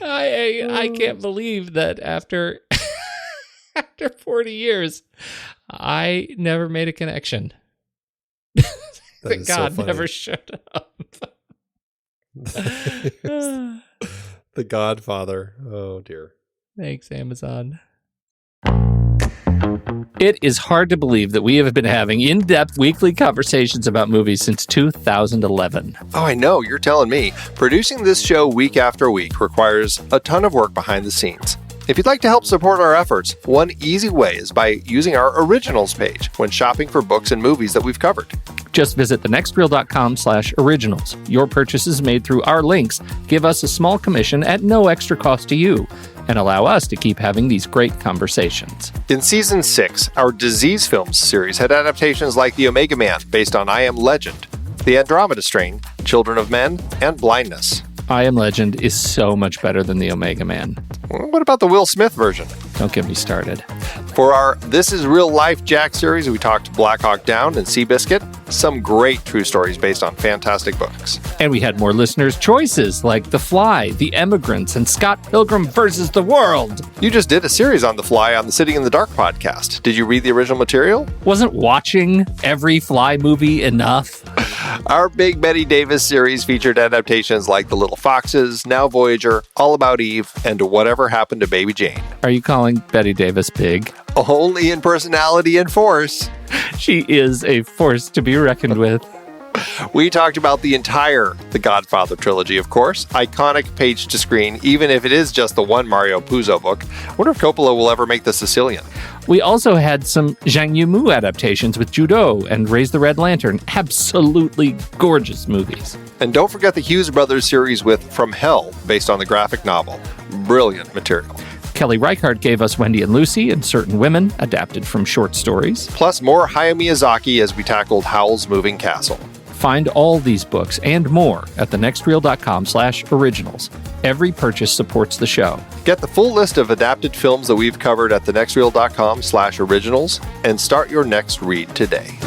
I can't believe that after 40 years, I never made a connection. That God never showed up. The Godfather. Oh, dear. Thanks, Amazon. It is hard to believe that we have been having in-depth weekly conversations about movies since 2011. Oh, I know. You're telling me. Producing this show week after week requires a ton of work behind the scenes. If you'd like to help support our efforts, one easy way is by using our originals page when shopping for books and movies that we've covered. Just visit thenextreel.com/originals. Your purchases made through our links give us a small commission at no extra cost to you and allow us to keep having these great conversations. In Season 6, our Disease Films series had adaptations like The Omega Man, based on I Am Legend, The Andromeda Strain, Children of Men, and Blindness. I Am Legend is so much better than The Omega Man. What about the Will Smith version? Don't get me started. For our This Is Real Life Jack series, we talked Black Hawk Down and Seabiscuit, some great true stories based on fantastic books. And we had more listeners' choices like The Fly, The Emigrants, and Scott Pilgrim vs. the World. You just did a series on The Fly on the Sitting in the Dark podcast. Did you read the original material? Wasn't watching every Fly movie enough? Our Big Betty Davis series featured adaptations like The Little Foxes, Now Voyager, All About Eve, and Whatever Happened to Baby Jane. Are you calling Betty Davis big? Only in personality and force. She is a force to be reckoned with. We talked about the entire The Godfather trilogy, of course. Iconic page to screen, even if it is just the one Mario Puzo book. I wonder if Coppola will ever make The Sicilian. We also had some Zhang Yimou adaptations with Judo and Raise the Red Lantern. Absolutely gorgeous movies. And don't forget the Hughes Brothers series with From Hell, based on the graphic novel. Brilliant material. Kelly Reichardt gave us Wendy and Lucy and Certain Women, adapted from short stories. Plus more Hayao Miyazaki as we tackled Howl's Moving Castle. Find all these books and more at thenextreel.com/originals. Every purchase supports the show. Get the full list of adapted films that we've covered at thenextreel.com/originals and start your next read today.